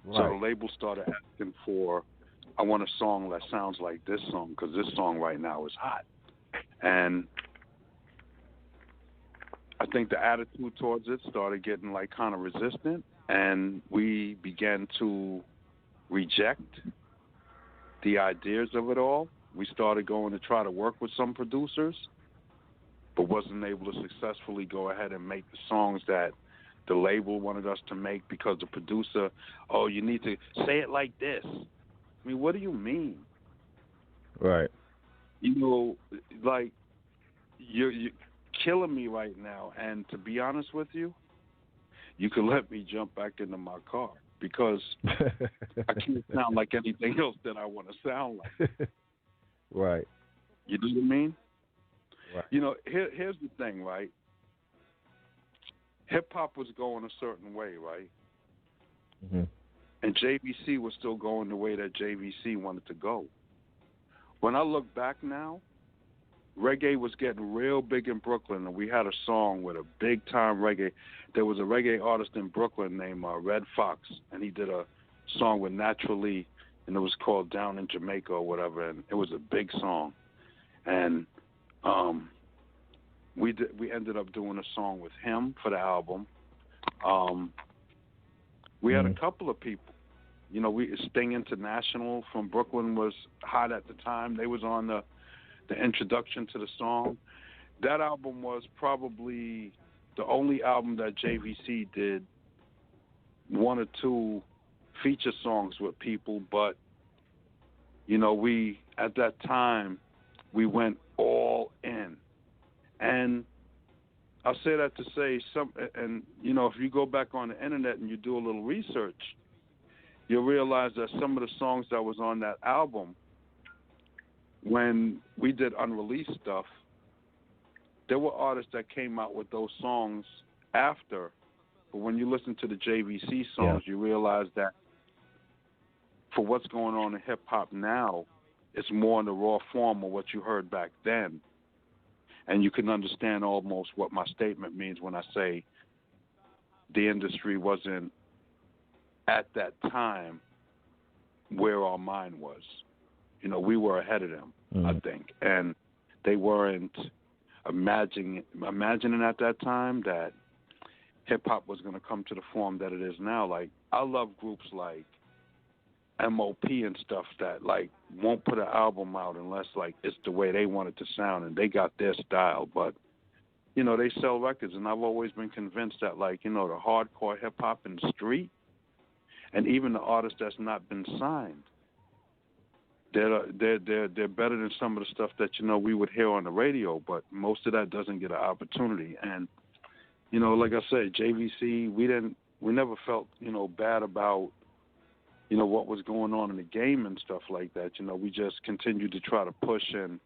Right. So the label started asking for, I want a song that sounds like this song because this song right now is hot. And I think the attitude towards it started getting like kind of resistant, and we began to reject the ideas of it all. We started going to try to work with some producers, but wasn't able to successfully go ahead and make the songs that the label wanted us to make because the producer, oh, you need to say it like this. I mean, what do you mean? Right. You know, like, you're killing me right now. And to be honest with you, you can let me jump back into my car because I can't sound like anything else that I want to sound like. Right. You know what I mean? Right. You know, here's the thing, right? Hip-hop was going a certain way, right? Mm-hmm. And JVC was still going the way that JVC wanted to go. When I look back now, reggae was getting real big in Brooklyn, and we had a song with a big-time reggae. There was a reggae artist in Brooklyn named Red Fox, and he did a song with Naturally, and it was called Down in Jamaica or whatever, and it was a big song. And we ended up doing a song with him for the album. We had a couple of people. You know, Sting International from Brooklyn was hot at the time. They was on the introduction to the song. That album was probably the only album that JVC did one or two feature songs with people, but, you know, at that time, we went all in. And I'll say that to say you know, if you go back on the internet and you do a little research, you'll realize that some of the songs that was on that album, when we did unreleased stuff, there were artists that came out with those songs after. But when you listen to the JVC songs, you realize that for what's going on in hip-hop now, it's more in the raw form of what you heard back then. And you can understand almost what my statement means when I say the industry wasn't at that time where our mind was. You know, we were ahead of them, I think. And they weren't imagining at that time that hip-hop was going to come to the form that it is now. Like, I love groups like MOP and stuff that, like, won't put an album out unless, like, it's the way they want it to sound and they got their style. But, you know, they sell records, and I've always been convinced that, like, you know, the hardcore hip-hop in the street and even the artists that's not been signed, they're better than some of the stuff that, you know, we would hear on the radio, but most of that doesn't get an opportunity. And, you know, like I said, JVC, we never felt, you know, bad about, you know, what was going on in the game and stuff like that. You know, we just continued to try to push. And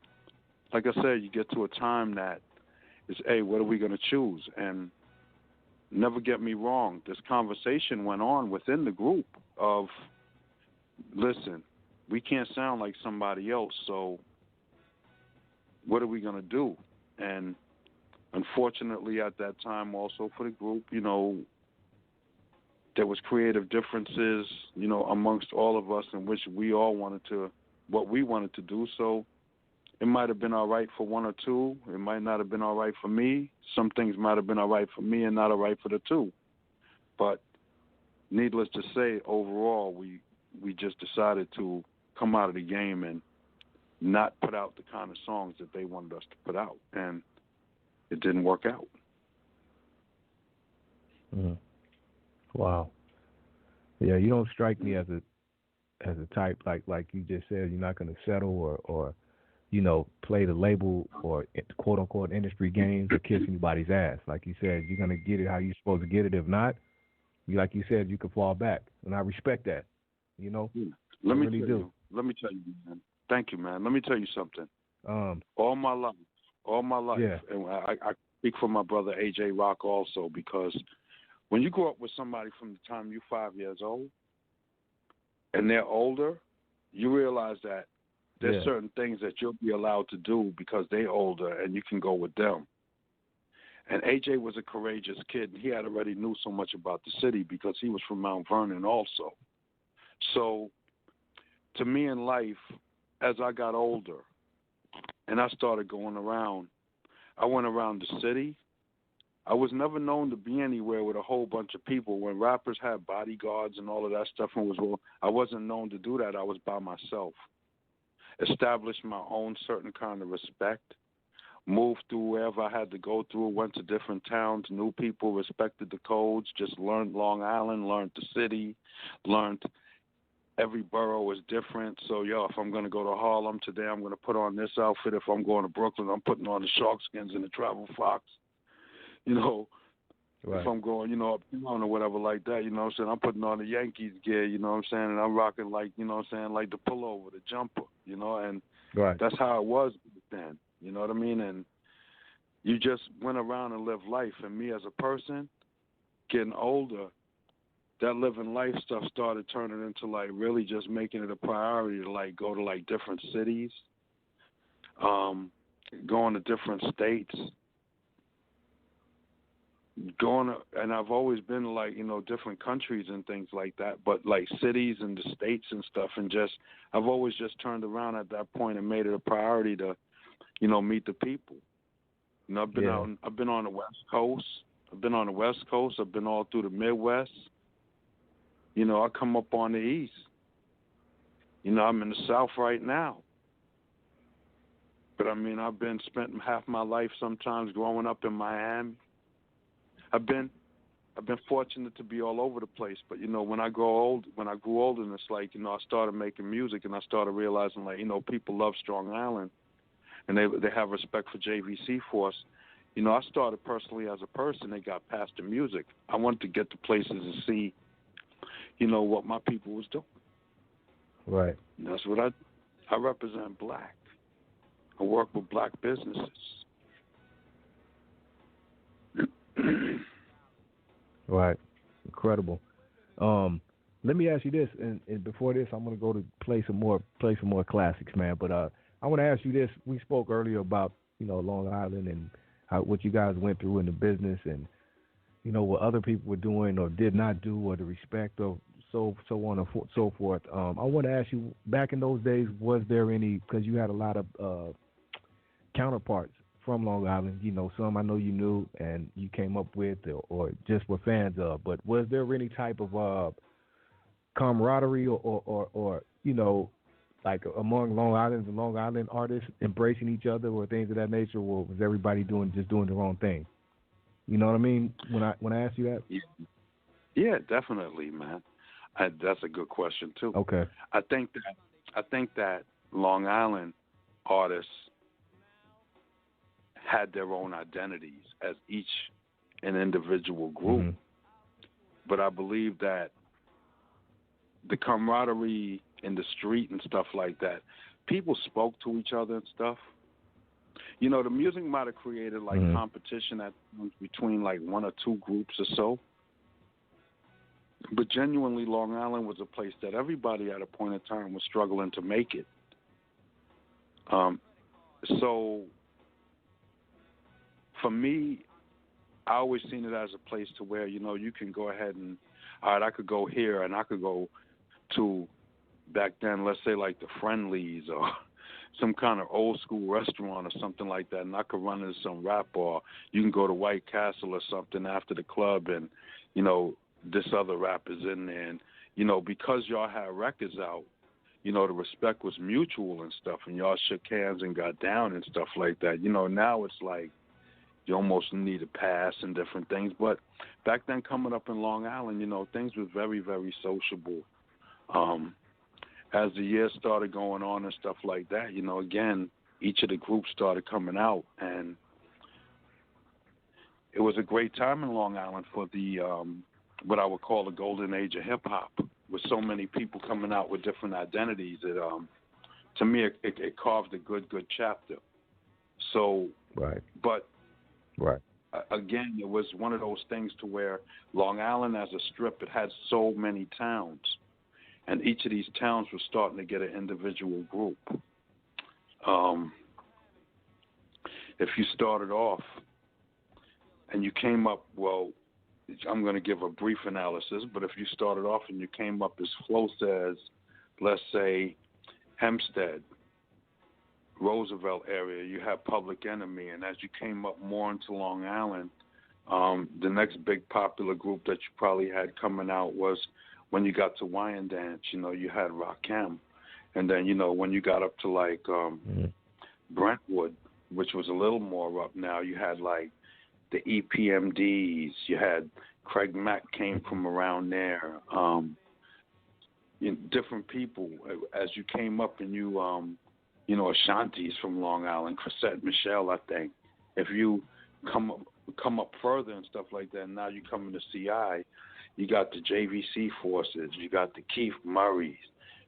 like I said, you get to a time that is, hey, what are we going to choose? And never get me wrong, this conversation went on within the group of, listen, we can't sound like somebody else, so what are we going to do? And unfortunately, at that time, also for the group, there was creative differences, amongst all of us, in which we all wanted to, what we wanted to do. So it might have been all right for one or two. It might not have been all right for me. Some things might have been all right for me and not all right for the two. But needless to say, overall, we just decided to come out of the game and not put out the kind of songs that they wanted us to put out. And it didn't work out. Mm-hmm. Wow. Yeah, you don't strike me as a type like you just said. You're not going to settle or play the label or quote unquote industry games or kiss anybody's ass. Like you said, you're going to get it how you're supposed to get it. If not, like you said, you can fall back, and I respect that. Let me tell you, man. Thank you, man. Let me tell you something. All my life, yeah. and I speak for my brother AJ Rock also, because when you grow up with somebody from the time you're 5 years old and they're older, you realize that there's certain things that you'll be allowed to do because they're older and you can go with them. And AJ was a courageous kid, and he had already knew so much about the city because he was from Mount Vernon also. So to me in life, as I got older and I started going around, I went around the city. I was never known to be anywhere with a whole bunch of people. When rappers had bodyguards and all of that stuff, I wasn't known to do that. I was by myself. Established my own certain kind of respect. Moved through wherever I had to go through. Went to different towns, knew people, respected the codes. Just learned Long Island, learned the city, learned every borough is different. So, if I'm going to go to Harlem today, I'm going to put on this outfit. If I'm going to Brooklyn, I'm putting on the shark skins and the travel fox. Right. If I'm going, up town or whatever like that, I'm putting on the Yankees gear, and I'm rocking like the pullover, the jumper, and right. That's how it was then, you know what I mean? And you just went around and lived life. And me as a person, getting older, that living life stuff started turning into really just making it a priority to go to different cities, going to different states, and I've always been to different countries and things like that, but cities and the states and stuff, and I've always just turned around at that point and made it a priority to meet the people. I've been on the West Coast. I've been all through the Midwest. I come up on the East. I'm in the South right now. But I've spent half my life sometimes growing up in Miami. I've been fortunate to be all over the place, but when I grew older, and it's I started making music, and I started realizing people love Strong Island, and they have respect for JVC Force. I started personally as a person. They got past the music. I wanted to get to places and see, what my people was doing. Right. And that's what I represent black. I work with black businesses. Right. Incredible. Let me ask you this, and before this, I'm going to go to play some more classics, man. But I want to ask you this. We spoke earlier about Long Island and what you guys went through in the business, and what other people were doing or did not do, or the respect of so on and so forth. I want to ask you, back in those days, was there any? Because you had a lot of counterparts from Long Island, some I know you knew and you came up with or just were fans of, but was there any type of camaraderie or among Long Islanders and Long Island artists embracing each other or things of that nature, or was everybody doing their own thing? You know what I mean when I ask you that? Yeah, definitely, man. That's a good question too. Okay. I think that Long Island artists had their own identities as each an individual group. Mm-hmm. But I believe that the camaraderie in the street and stuff like that, people spoke to each other and stuff. The music might have created mm-hmm. competition at between one or two groups or so. But genuinely, Long Island was a place that everybody at a point in time was struggling to make it. So for me, I always seen it as a place to where, you can go ahead and, all right, I could go here and I could go to, back then, let's say like the Friendlies or some kind of old school restaurant or something like that, and I could run into some rap, or you can go to White Castle or something after the club and, this other rap is in there. And, because y'all had records out, the respect was mutual and stuff, and y'all shook hands and got down and stuff like that. Now it's like you almost need a pass and different things. But back then, coming up in Long Island, things were very, very sociable. As the years started going on and stuff like that, again, each of the groups started coming out, and it was a great time in Long Island for the what I would call the golden age of hip hop, with so many people coming out with different identities. It to me, it carved a good chapter. So, right, but right. Again, it was one of those things to where Long Island as a strip, it had so many towns, and each of these towns was starting to get an individual group. If you started off and you came up, well, I'm going to give a brief analysis, but if you started off and you came up as close as, let's say, Hempstead, Roosevelt area, you have Public Enemy, and as you came up more into Long Island, the next big popular group that you probably had coming out was when you got to Wyandanch, you had Rakim. And then, when you got up to like Brentwood, which was a little more up now, you had like the EPMDs, you had Craig Mack came from around there, different people. As you came up and you Ashanti's from Long Island, Chrisette Michelle, I think. If you come up further and stuff like that, now you come into CI, you got the JVC forces, you got the Keith Murrays,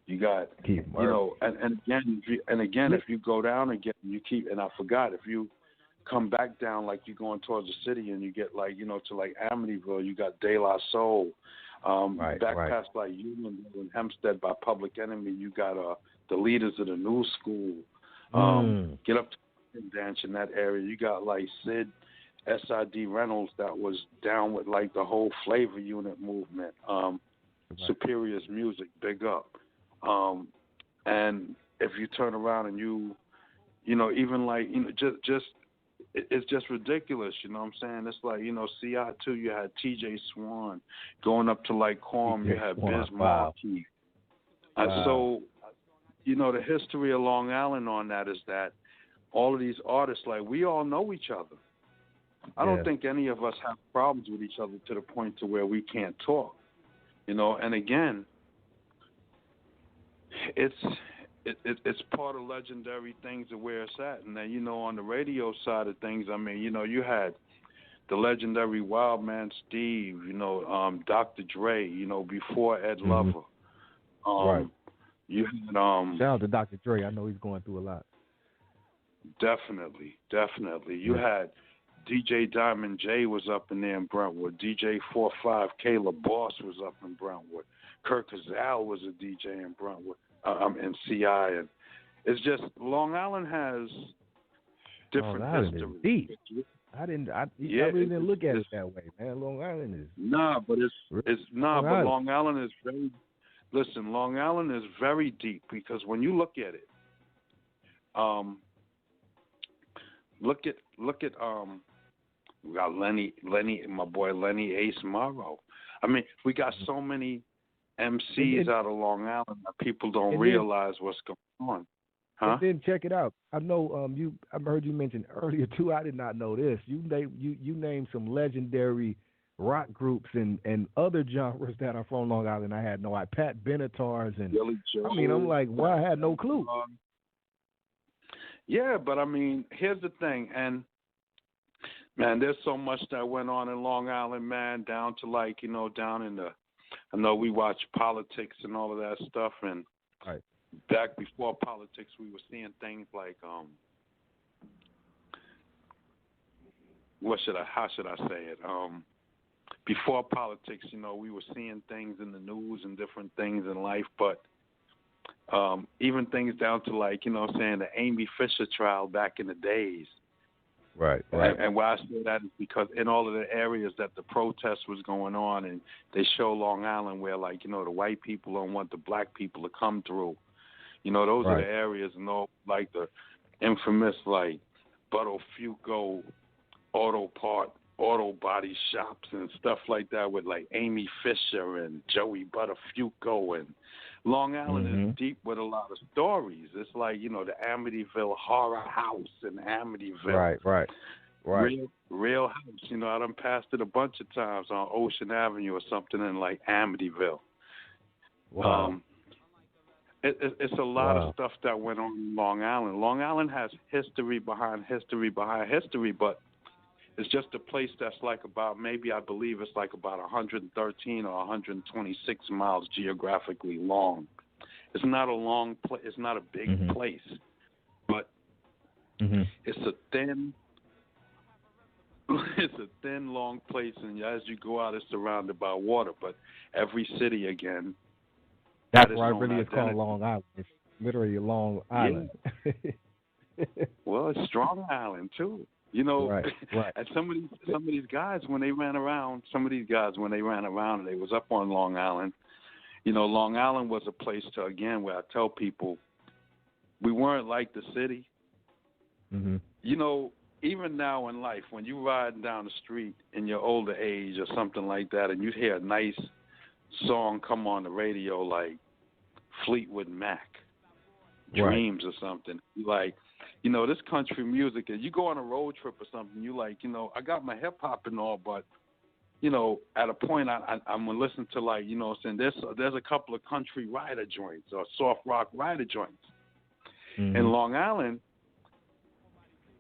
you got Keith Murray. and again, if you go down again, you keep, and I forgot, if you come back down like you're going towards the city and you get like to like Amityville, you got De La Soul, past like Unionville and Hempstead by Public Enemy, you got the leaders of the New School. Get up to Dance in that area, you got like SID Reynolds that was down with like the whole Flavor Unit movement. Superior's Music, big up. And if you turn around and you even like just it's just ridiculous, you know what I'm saying? It's like, CI2, you had TJ Swan. Going up to like Quam, you had Biz Markie. And so, the history of Long Island on that is that all of these artists, like, we all know each other. I don't think any of us have problems with each other to the point to where we can't talk, and again, it's part of legendary things of where it's at. And then, on the radio side of things, I mean, you had the legendary Wild Man Steve, Dr. Dre, before Ed Lover. Right. You had shout out to Dr. Dre. I know he's going through a lot. Definitely. You had DJ Diamond J was up in there in Brentwood. DJ 4-5 Caleb Boss was up in Brentwood. Kirk Cazal was a DJ in Brentwood. In CI, and it's just Long Island has different history. Is deep. I really didn't look at it that way, man. Long Island is but Long Island is very. Listen, Long Island is very deep because when you look at it, look at we got Lenny, my boy Lenny Ace Morrow. I mean, we got so many MCs out of Long Island that people don't realize what's going on. Huh? And then check it out. I know I heard you mention earlier too. I did not know this. You named some legendary rock groups and other genres that are from Long Island. I had no idea. Pat Benatar's and Billy Joe. I mean, I'm like, well, I had no clue. Yeah, but I mean, here's the thing, and man, there's so much that went on in Long Island, man. Down to like down in the. I know we watch politics and all of that stuff, and back before politics, we were seeing things like how should I say it? Before politics, we were seeing things in the news and different things in life, but even things down to like, the Amy Fisher trial back in the days. Right, right. And why I say that is because in all of the areas that the protest was going on, and they show Long Island where, like, you know, the white people don't want the black people to come through. You know, those are the areas, and all, like the infamous, like, Butterfugo auto body shops and stuff like that with, like, Amy Fisher and Joey Butterfugo. And Long Island is deep with a lot of stories. It's like, you know, the Amityville Horror House in Amityville. Right. Real house. You know, I done passed it a bunch of times on Ocean Avenue or something in, like, Amityville. Wow. It's a lot of stuff that went on in Long Island. Long Island has history behind history, but it's just a place that's like about, maybe I believe it's like about 113 or 126 miles geographically long. It's not a long place. It's not a big place, but it's a thin, long place, and as you go out, it's surrounded by water. But every city, again, that's why really it's called Long Island. It's literally a Long Island. Yeah. Well, it's Strong Island too. You know, right. And some of these guys when they ran around, and they was up on Long Island. You know, Long Island was a place to, again, where I tell people we weren't like the city. You know, even now in life, when you riding down the street in your older age or something like that, and you hear a nice song come on the radio like Fleetwood Mac, Dreams or something, like, you know, this country music, and you go on a road trip or something, you like, you know, I got my hip hop and all, but, you know, at a point I'm gonna listen to, like, you know, saying there's a couple of country rider joints or soft rock rider joints. In Long Island,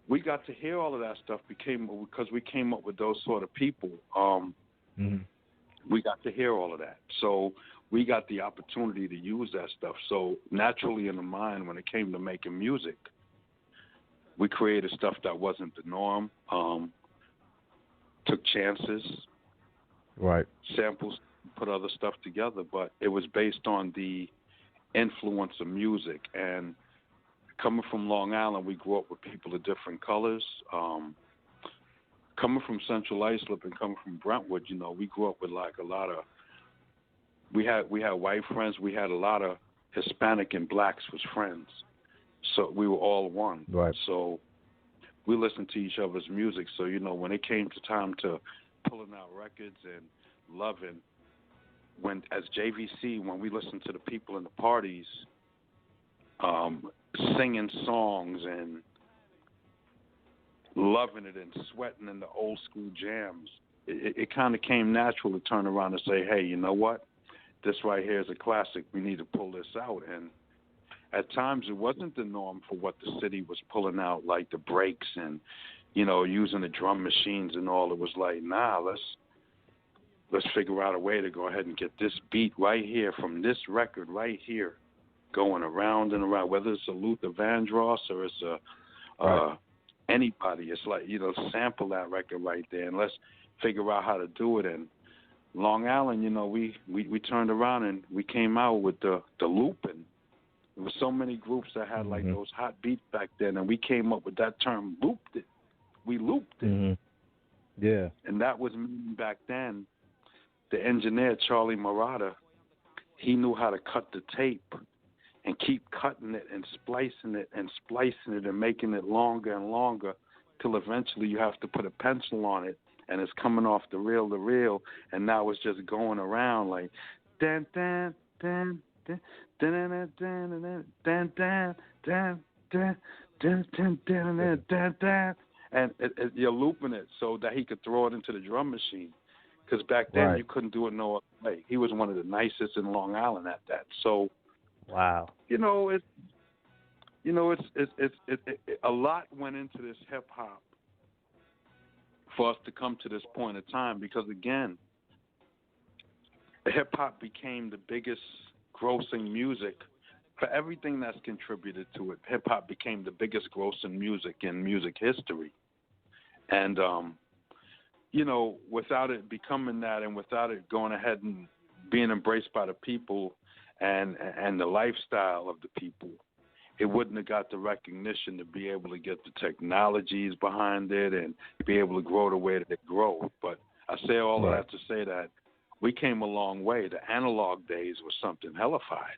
we got to hear all of that stuff because we came up with those sort of people. We got to hear all of that. So we got the opportunity to use that stuff. So naturally in the mind, when it came to making music, we created stuff that wasn't the norm, took chances, samples, put other stuff together, but it was based on the influence of music. And coming from Long Island, we grew up with people of different colors. Coming from Central Islip and coming from Brentwood, you know, we grew up with like a lot of, we had white friends, we had a lot of Hispanic and blacks was friends. So we were all one. Right. So we listened to each other's music. So, you know, when it came to time to pulling out records and loving, when as JVC, when we listened to the people in the parties, singing songs and loving it and sweating in the old school jams, it kind of came natural to turn around and say, hey, you know what? This right here is a classic. We need to pull this out. And at times it wasn't the norm for what the city was pulling out, like the breaks and, you know, using the drum machines and all. It was like, nah, let's figure out a way to go ahead and get this beat right here from this record right here going around and around, whether it's a Luther Vandross or it's anybody. It's like, you know, sample that record right there and let's figure out how to do it. And Long Island, you know, we turned around and we came out with the loop, and there were so many groups that had like those hot beats back then, and we came up with that term, looped it. We looped it. Yeah. And that was meaning back then, the engineer, Charlie Murata, he knew how to cut the tape and keep cutting it and splicing it and making it longer and longer till eventually you have to put a pencil on it and it's coming off the reel to reel, and now it's just going around like dan dan dan dan dan dan dan dan dan dan dan dan dan dan, and you're looping it so that he could throw it into the drum machine. Because back then you couldn't do it no other way. He was one of the nicest in Long Island at that. So, wow, it's a lot went into this hip hop for us to come to this point in time. Because again, hip hop became the biggest grossing music for everything that's contributed to it. Hip hop became the biggest grossing music in music history, and without it becoming that, and without it going ahead and being embraced by the people and the lifestyle of the people, it wouldn't have got the recognition to be able to get the technologies behind it and be able to grow the way that it grows. But I say all of that to say that we came a long way. The analog days was something hellified.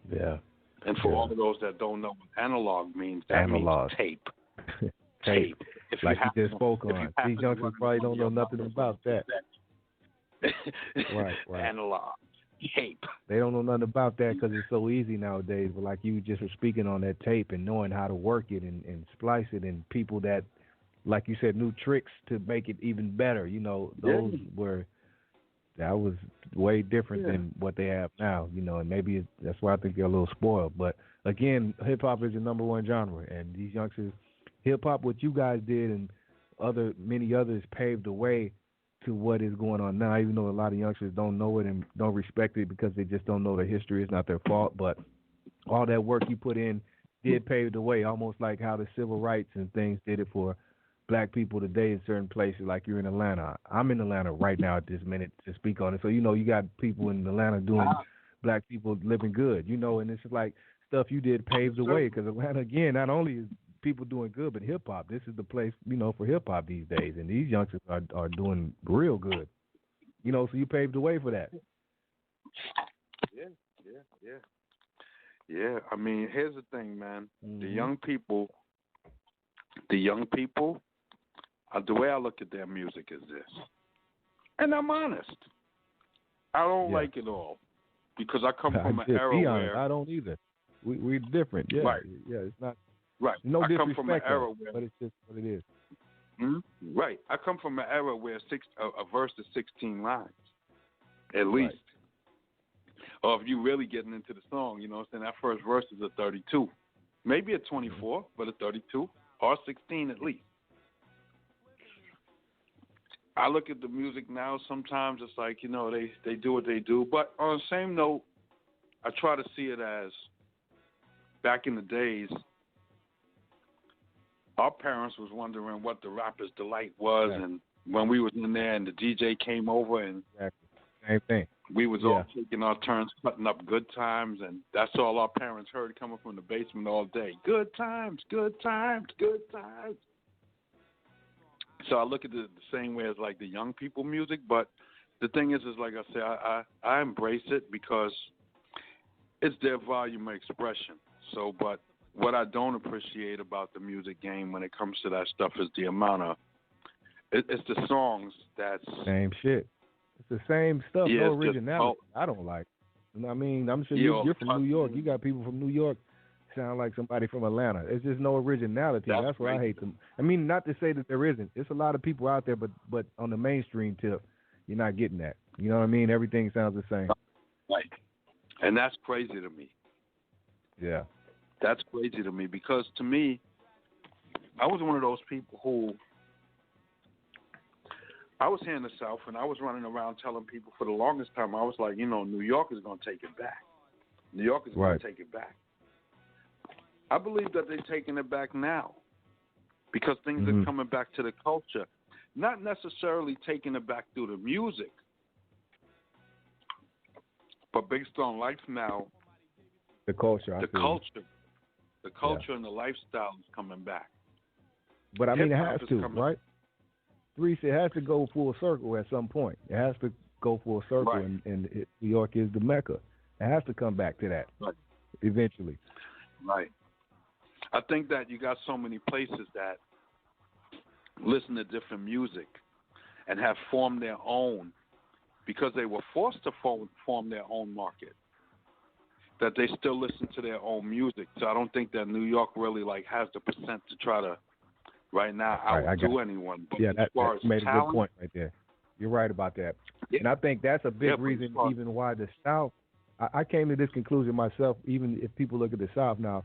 Yeah. And for all of those that don't know what analog means, that means tape. Tape. If like you just spoke on. These youngsters probably don't know nothing about that. Right. Analog. Tape. They don't know nothing about that because it's so easy nowadays. But like you just were speaking on that tape and knowing how to work it and splice it, and people that, like you said, new tricks to make it even better. You know, those that was way different than what they have now. You know, and maybe that's why I think they're a little spoiled. But again, hip hop is the number one genre, and these youngsters, hip hop, what you guys did and many others paved the way to what is going on now, even though a lot of youngsters don't know it and don't respect it because they just don't know the history. It's not their fault, but all that work you put in did pave the way, almost like how the civil rights and things did it for black people today in certain places, like you're in Atlanta. I'm in Atlanta right now at this minute to speak on it. So, you know, you got people in Atlanta doing black people living good, you know, and it's like stuff you did paved the way because Atlanta, again, not only is people doing good, but hip-hop, this is the place, you know, for hip-hop these days, and these youngsters are doing real good, you know, so you paved the way for that. Yeah, I mean, here's the thing, man. The young people, the way I look at their music is this, and I'm honest, I don't like it all, because I come from an era where... I don't either. We're different, yeah, it's not... Right. No I come disrespect, from an era where, but it's just what it is. Right. I come from an era where a verse is 16 lines, at least. Or if you're really getting into the song, you know what I'm saying, that first verse is a 32. Maybe a 24, but a 32, or 16 at least. I look at the music now, sometimes it's like, you know, they do what they do. But on the same note, I try to see it as, back in the days, our parents was wondering what the rapper's delight was, and when we was in there and the DJ came over and same thing, we was all taking our turns cutting up good times, and that's all our parents heard coming from the basement all day. Good times, good times, good times. So I look at it the same way as like the young people music, but the thing is like I say, I embrace it because it's their volume of expression. So, but what I don't appreciate about the music game when it comes to that stuff is the amount of it's the songs that's same shit. It's the same stuff, no originality. I don't like. You know what I mean, I'm sure you're from New York. You got people from New York sound like somebody from Atlanta. It's just no originality. That's why I hate them. I mean, not to say that there isn't. There's a lot of people out there, but on the mainstream tip, you're not getting that. You know what I mean? Everything sounds the same. Right. And that's crazy to me. Yeah. That's crazy to me because, to me, I was one of those people who, I was here in the South and I was running around telling people for the longest time, I was like, you know, New York is going to take it back. New York is going to take it back. I believe that they're taking it back now because things are coming back to the culture. Not necessarily taking it back through the music, but based on life now. The culture. The culture and the lifestyle is coming back. But I mean, it has to, right? Reese, it has to go full circle at some point. It has to go full circle, and New York is the Mecca. It has to come back to that eventually. Right. I think that you got so many places that listen to different music and have formed their own because they were forced to form their own market, that they still listen to their own music. So I don't think that New York really like has the percent to try to right now outdo anyone. But that made talent, a good point right there. You're right about that. Yeah. And I think that's a big reason even why the South, I came to this conclusion myself, even if people look at the South now,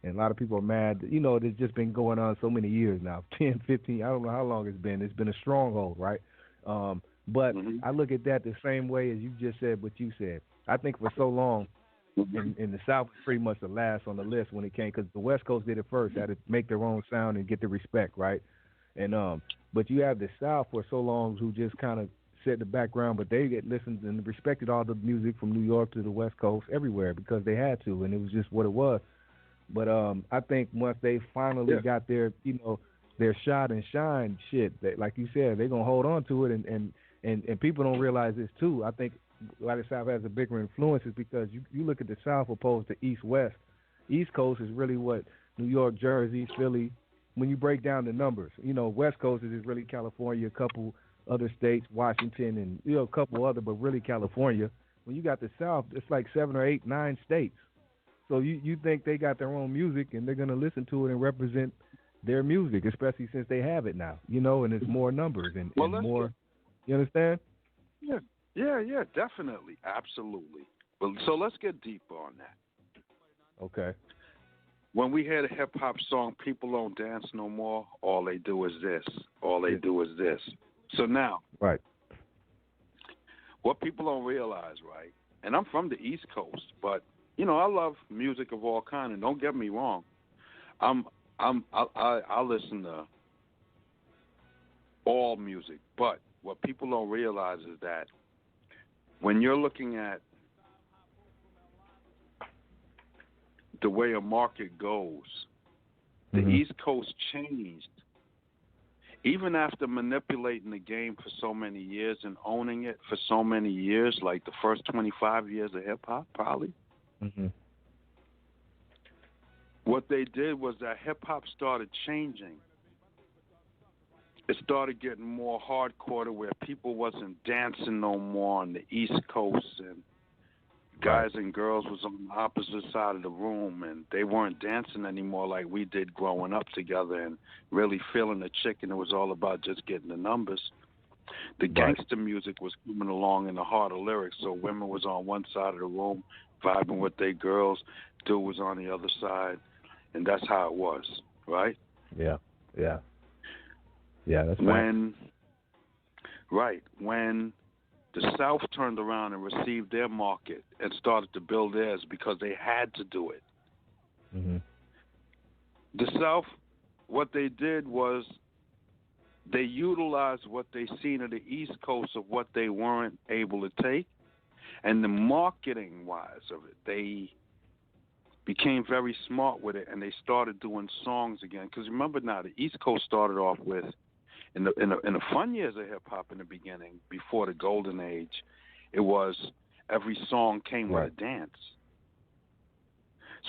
and a lot of people are mad, you know, it's just been going on so many years now, 10, 15, I don't know how long it's been. It's been a stronghold, right? But I look at that the same way as you just said what you said. I think for so long, in the South was pretty much the last on the list when it came, because the West Coast did it first, had to make their own sound and get the respect, right? And but you have the South for so long who just kind of set the background, but they get listened and respected all the music from New York to the West Coast, everywhere, because they had to, and it was just what it was. But I think once they finally got their, their shot and shine, shit, that, like you said, they're gonna hold on to it, and people don't realize this too. I think why the South has a bigger influence is because you look at the South opposed to East West. East Coast is really what New York, Jersey, Philly. When you break down the numbers, West Coast is really California, a couple other states, Washington, and a couple other, but really California. When you got the South, it's like 7 or 8, 9 states. So you think they got their own music and they're gonna listen to it and represent their music, especially since they have it now, and it's more numbers and more. You understand? Yeah, definitely, absolutely. Well, so let's get deeper on that. Okay. When we hear a hip hop song, people don't dance no more. All they do is this. All they do is this. So now, right. What people don't realize, right? And I'm from the East Coast, but I love music of all kinds. And don't get me wrong, I listen to all music. But what people don't realize is that when you're looking at the way a market goes, the East Coast changed. Even after manipulating the game for so many years and owning it for so many years, like the first 25 years of hip-hop, probably, what they did was that hip-hop started changing. It started getting more hardcore to where people wasn't dancing no more on the East Coast, and guys and girls was on the opposite side of the room, and they weren't dancing anymore like we did growing up together and really feeling the chick, and it was all about just getting the numbers. The gangster music was coming along in the heart of lyrics, so women was on one side of the room vibing with their girls, dude was on the other side, and that's how it was, right? Yeah, that's when the South turned around and received their market and started to build theirs because they had to do it. The South, what they did was they utilized what they seen at the East Coast of what they weren't able to take, and the marketing-wise of it, they became very smart with it, and they started doing songs again. Because remember now, the East Coast started off with, in the fun years of hip-hop in the beginning, before the golden age, it was every song came with a dance.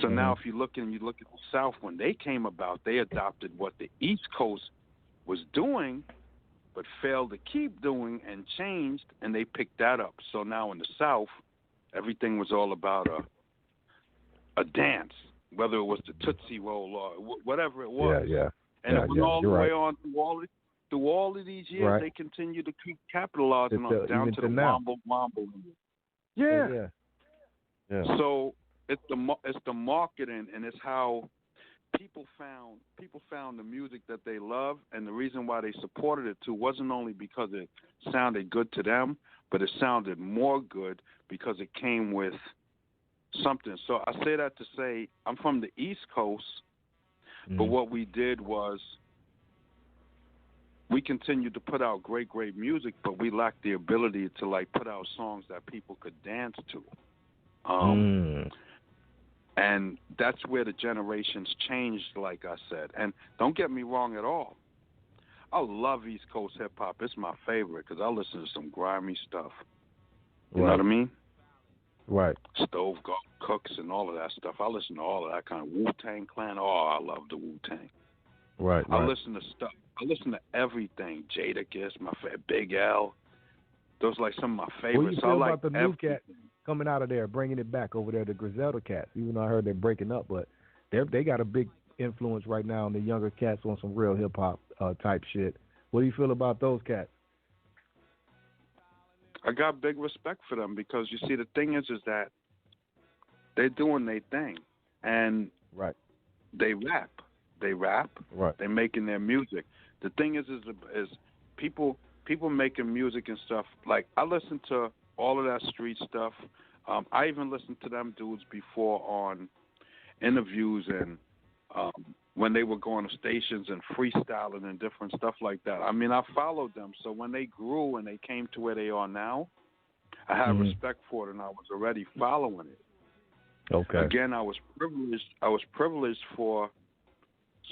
So now if you look at the South, when they came about, they adopted what the East Coast was doing but failed to keep doing and changed, and they picked that up. So now in the South, everything was all about a dance, whether it was the Tootsie Roll or whatever it was. And it went all the way on through all of these years. They continue to keep capitalizing on it, down to the womble. Yeah. So it's the marketing, and it's how people found the music that they love, and the reason why they supported it too wasn't only because it sounded good to them, but it sounded more good because it came with something. So I say that to say I'm from the East Coast, but what we did was we continued to put out great music, but we lacked the ability to put out songs that people could dance to. And that's where the generations changed, like I said. And don't get me wrong at all. I love East Coast hip-hop. It's my favorite because I listen to some grimy stuff. You know what I mean? Right. Stove Cooks and all of that stuff. I listen to all of that kind of Wu-Tang Clan. Oh, I love the Wu-Tang. Right. I listen to stuff. I listen to everything. Jadakiss, my favorite. Big L. Those are like some of my favorites. What do you feel about the new cat coming out of there, bringing it back over there, the Griselda cats? Even though I heard they're breaking up, but they got a big influence right now on the younger cats on some real hip hop type shit. What do you feel about those cats? I got big respect for them because you see, the thing is that they're doing their thing, and they rap. Right. They're making their music. The thing is people making music and stuff. Like, I listen to all of that street stuff. I even listened to them dudes before on interviews and when they were going to stations and freestyling and different stuff like that. I mean, I followed them. So when they grew and they came to where they are now, I had respect for it, and I was already following it. Okay. Again, I was privileged. For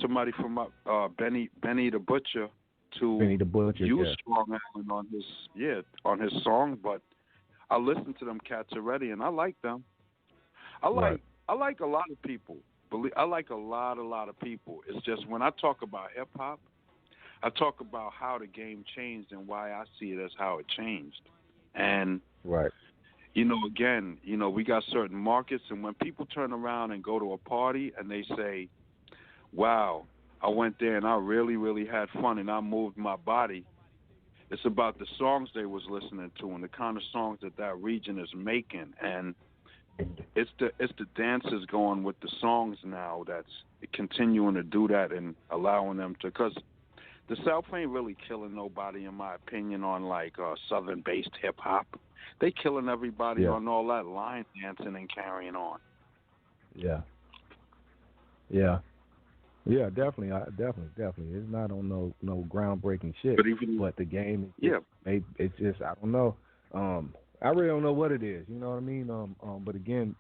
somebody from Benny the Butcher to use Strong Island on his song, but I listened to them cats already, and I like them. I like a lot of people. I like a lot of people. It's just when I talk about hip hop, I talk about how the game changed and why I see it as how it changed. And again, we got certain markets, and when people turn around and go to a party and they say, "Wow, I went there and I really, really had fun and I moved my body," it's about the songs they was listening to and the kind of songs that region is making, and it's the dancers going with the songs now that's continuing to do that and allowing them to, because the South ain't really killing nobody in my opinion on like Southern based hip hop. They killing everybody on all that line dancing and carrying on. Yeah, definitely. It's not on no groundbreaking shit. But the game, it's just I don't know. I really don't know what it is. You know what I mean? But again,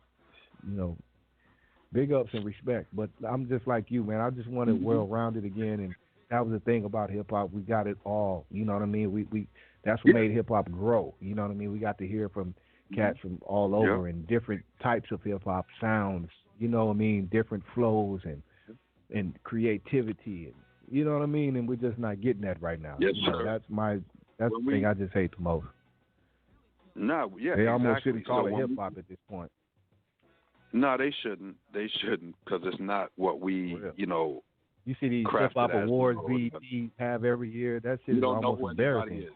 big ups and respect. But I'm just like you, man. I just want it well rounded again, and that was the thing about hip hop. We got it all. You know what I mean? We that's what made hip hop grow. You know what I mean? We got to hear from cats from all over and different types of hip hop sounds. You know what I mean? Different flows and creativity, and you know what I mean. And we're just not getting that right now. Yes, sir. That's the thing I just hate the most. No, they almost shouldn't call it hip hop at this point. No, they shouldn't. They shouldn't, because it's not what we, You see these hip hop awards BET have every year. That shit is almost embarrassing.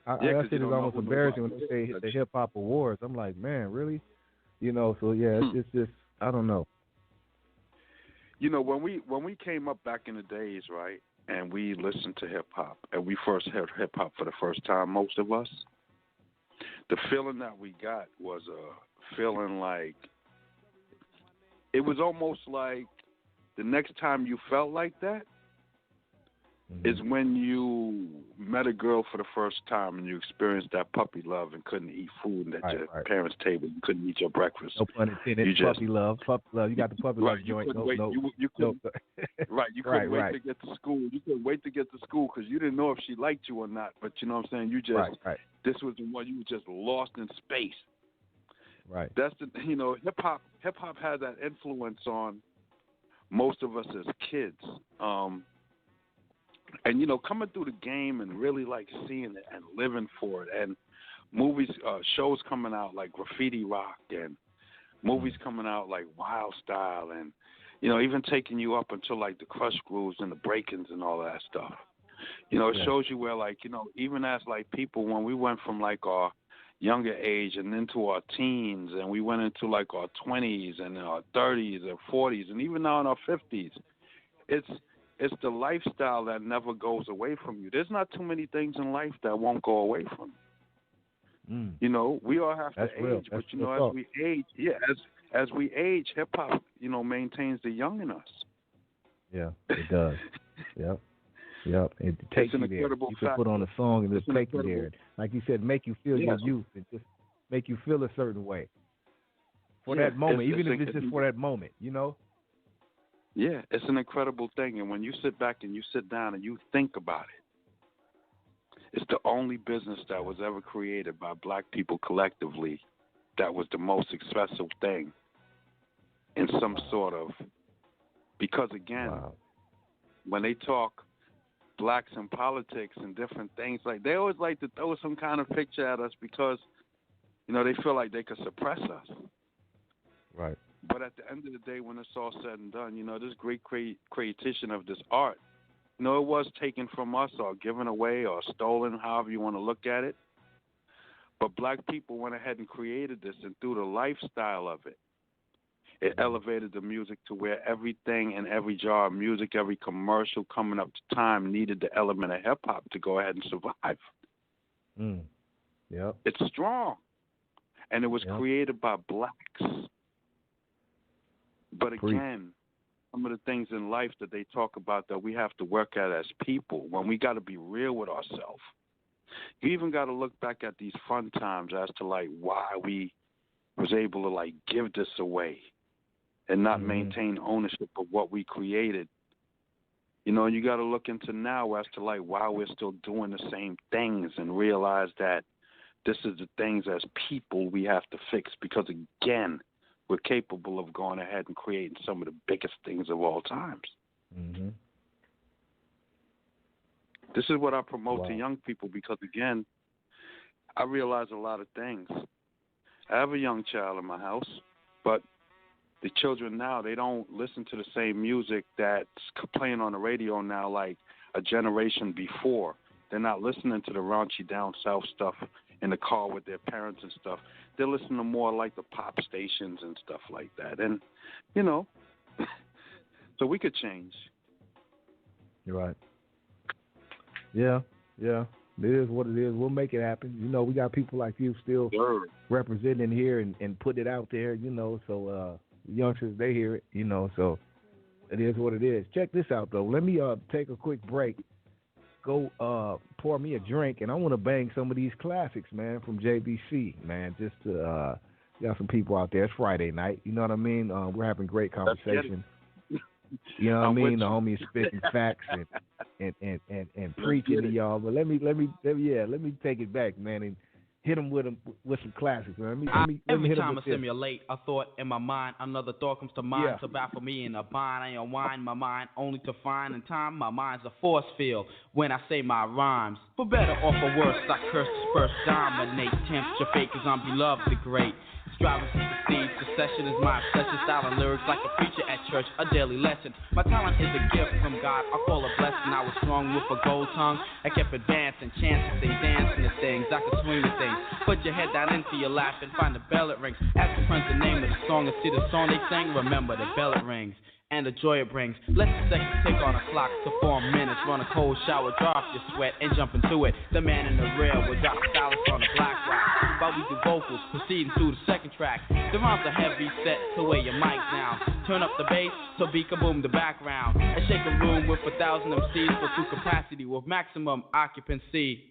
That shit is almost embarrassing when they say the hip hop awards. I'm like, man, really? So it's just I don't know. When we came up back in the days, right, and we listened to hip hop, and we first heard hip hop for the first time, most of us, the feeling that we got was a feeling like it was almost like the next time you felt like that is when you met a girl for the first time and you experienced that puppy love and couldn't eat food at your parents' table. You couldn't eat your breakfast. No pun intended. Puppy love. You got the puppy love joint. You couldn't wait to get to school. You couldn't wait to get to school because you didn't know if she liked you or not. But you know what I'm saying? You just this was the one you were just lost in space. Right. That's the hip hop had that influence on most of us as kids. And coming through the game and really like seeing it and living for it, and movies, shows coming out like Graffiti Rock, and movies coming out like Wild Style, and even taking you up until like the Crush Grooves and the Break-Ins and all that stuff. It shows you where like even as like people, when we went from like our younger age and into our teens, and we went into like our 20s and our 30s and 40s, and even now in our 50s, it's the lifestyle that never goes away from you. There's not too many things in life that won't go away from you. We all have to age, but as we age, as we age, hip hop, maintains the young in us. Yeah, it does. Yep. It takes you there. You can put on a song and it'll take you there. Like you said, make you feel your youth and just make you feel a certain way for that moment, even if it's just for that moment. Yeah, it's an incredible thing. And when you sit back and you sit down and you think about it, it's the only business that was ever created by black people collectively that was the most successful thing in some sort of, because again, when they talk blacks in politics and different things, like they always like to throw some kind of picture at us because, they feel like they could suppress us. Right. But at the end of the day, when it's all said and done, this great creation of this art, it was taken from us or given away or stolen, however you want to look at it. But black people went ahead and created this, and through the lifestyle of it, it elevated the music to where everything and every jar of music, every commercial coming up to time needed the element of hip-hop to go ahead and survive. Yep. It's strong. And it was created by blacks. But again, some of the things in life that they talk about that we have to work at as people, when we got to be real with ourselves. You even got to look back at these fun times as to like why we was able to like give this away and not maintain ownership of what we created. You know, you got to look into now as to like why we're still doing the same things and realize that this is the things as people we have to fix, because again, we're capable of going ahead and creating some of the biggest things of all times. Mm-hmm. This is what I promote to young people, because again, I realize a lot of things. I have a young child in my house, but the children now, they don't listen to the same music that's playing on the radio now like a generation before. They're not listening to the raunchy down south stuff in the car with their parents and stuff. They're listening to more like the pop stations and stuff like that. And, you know, so we could change. You're right. Yeah. It is what it is. We'll make it happen. You know, we got people like you still representing here and putting it out there, you know, so youngsters, they hear it, you know, so it is what it is. Check this out, though. Let me take a quick break, go pour me a drink, and I want to bang some of these classics, man, from JVC, man, just to got some people out there. It's Friday night, you know what I mean? We're having great conversation. You know what I mean? The homie is spitting facts and preaching to y'all. But let me take it back, man, and hit them with some classics, man. Let me Every hit time them I simulate a thought in my mind, another thought comes to mind to baffle me in a bind. I unwind my mind only to find in time my mind's a force field when I say my rhymes. For better or for worse, I curse, disperse, dominate, temperature fakers on B-Luv the great. Striving to succeed, succession is my obsession. Style and lyrics like a preacher at church, a daily lesson. My talent is a gift from God, I call a blessing. I was strong with a gold tongue, I kept advancing. Chances, they dancing to things, I could swing the things. Put your head down into your lap and find the bell it rings. Ask your friends the name of the song and see the song they sang. Remember the bell it rings and the joy it brings. Let the seconds tick on a clock to 4 minutes. Run a cold shower, dry off your sweat, and jump into it. The man in the rear will drop a stylus on the black rock while we do vocals, proceeding through the second track. The rhymes are heavy, set to weigh your mic down. Turn up the bass, so beat kaboom the background. And shake a room with 1,000 MCs for full capacity with maximum occupancy.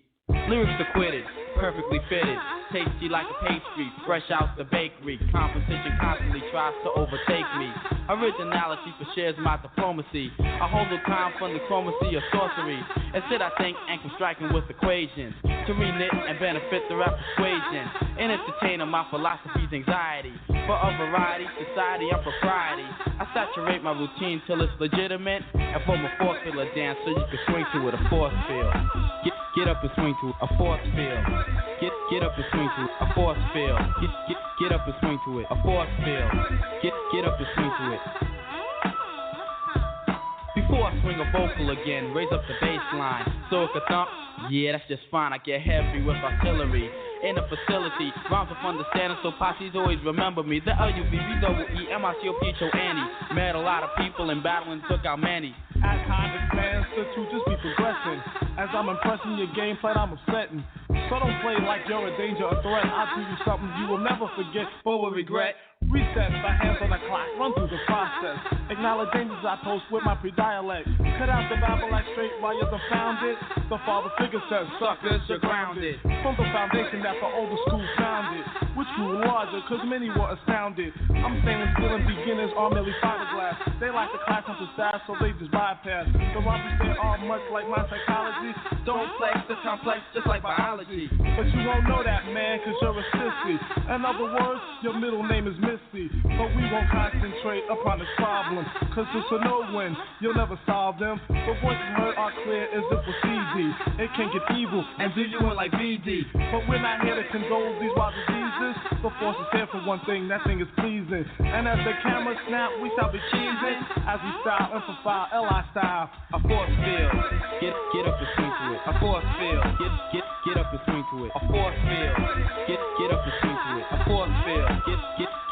Lyrics acquitted, perfectly fitted, tasty like a pastry, fresh out the bakery. Competition constantly tries to overtake me. Originality for shares my diplomacy. I hold no time from the chromacy of sorcery. Instead I think and come striking with equations to reknit and benefit the rap persuasion. And entertaining my philosophy's anxiety. For a variety, society, and propriety. I saturate my routine till it's legitimate and form a force field dance so you can swing to it, a force field. Get up and swing to a force field. Get up and swing to a force field. Get up and swing to it, a force field. Get up and swing to it. Before I swing a vocal again, raise up the bass line so it could thump. Yeah, that's just fine. I get heavy with artillery in a facility. Rhymes of understanding, so posses always remember me. The LUVVEEMICOPHO Annie. Met a lot of people in battle and took out many. As time expands, the truth just be progressing. As I'm impressing your gameplay, I'm upsetting. So don't play like you're a danger, a threat. I'll do you something you will never forget, but will regret. Reset, my hands on the clock, run through the process. Acknowledge dangers I post with my pre-dialect. Cut out the Bible like straight while you're dumbfounded. The father figure says, suckers, you're grounded. From the foundation that the older school founded, which grew larger, cause many were astounded. I'm stainless steel and beginners are merely fiberglass. They like the class hunter style, so they just bypass. The rappers they are much like my psychology. Don't flex the complex just like biology. But you won't know that, man, cause you're a sissy. In other words, your middle name is Missy. But we won't concentrate upon this problem, cause it's a no-win, you'll never solve them. The voices heard are clear as if we're CD. It can get evil and do you in like BD. But we're not here to condole these wild diseases. The force is here for one thing, that thing is pleasing. And as the camera snap, we shall be cheesing. As we style and profile L.I. style. A force field, get up and swing to it. A force field, get up and swing to it. A force field, get up and swing to it. A force field,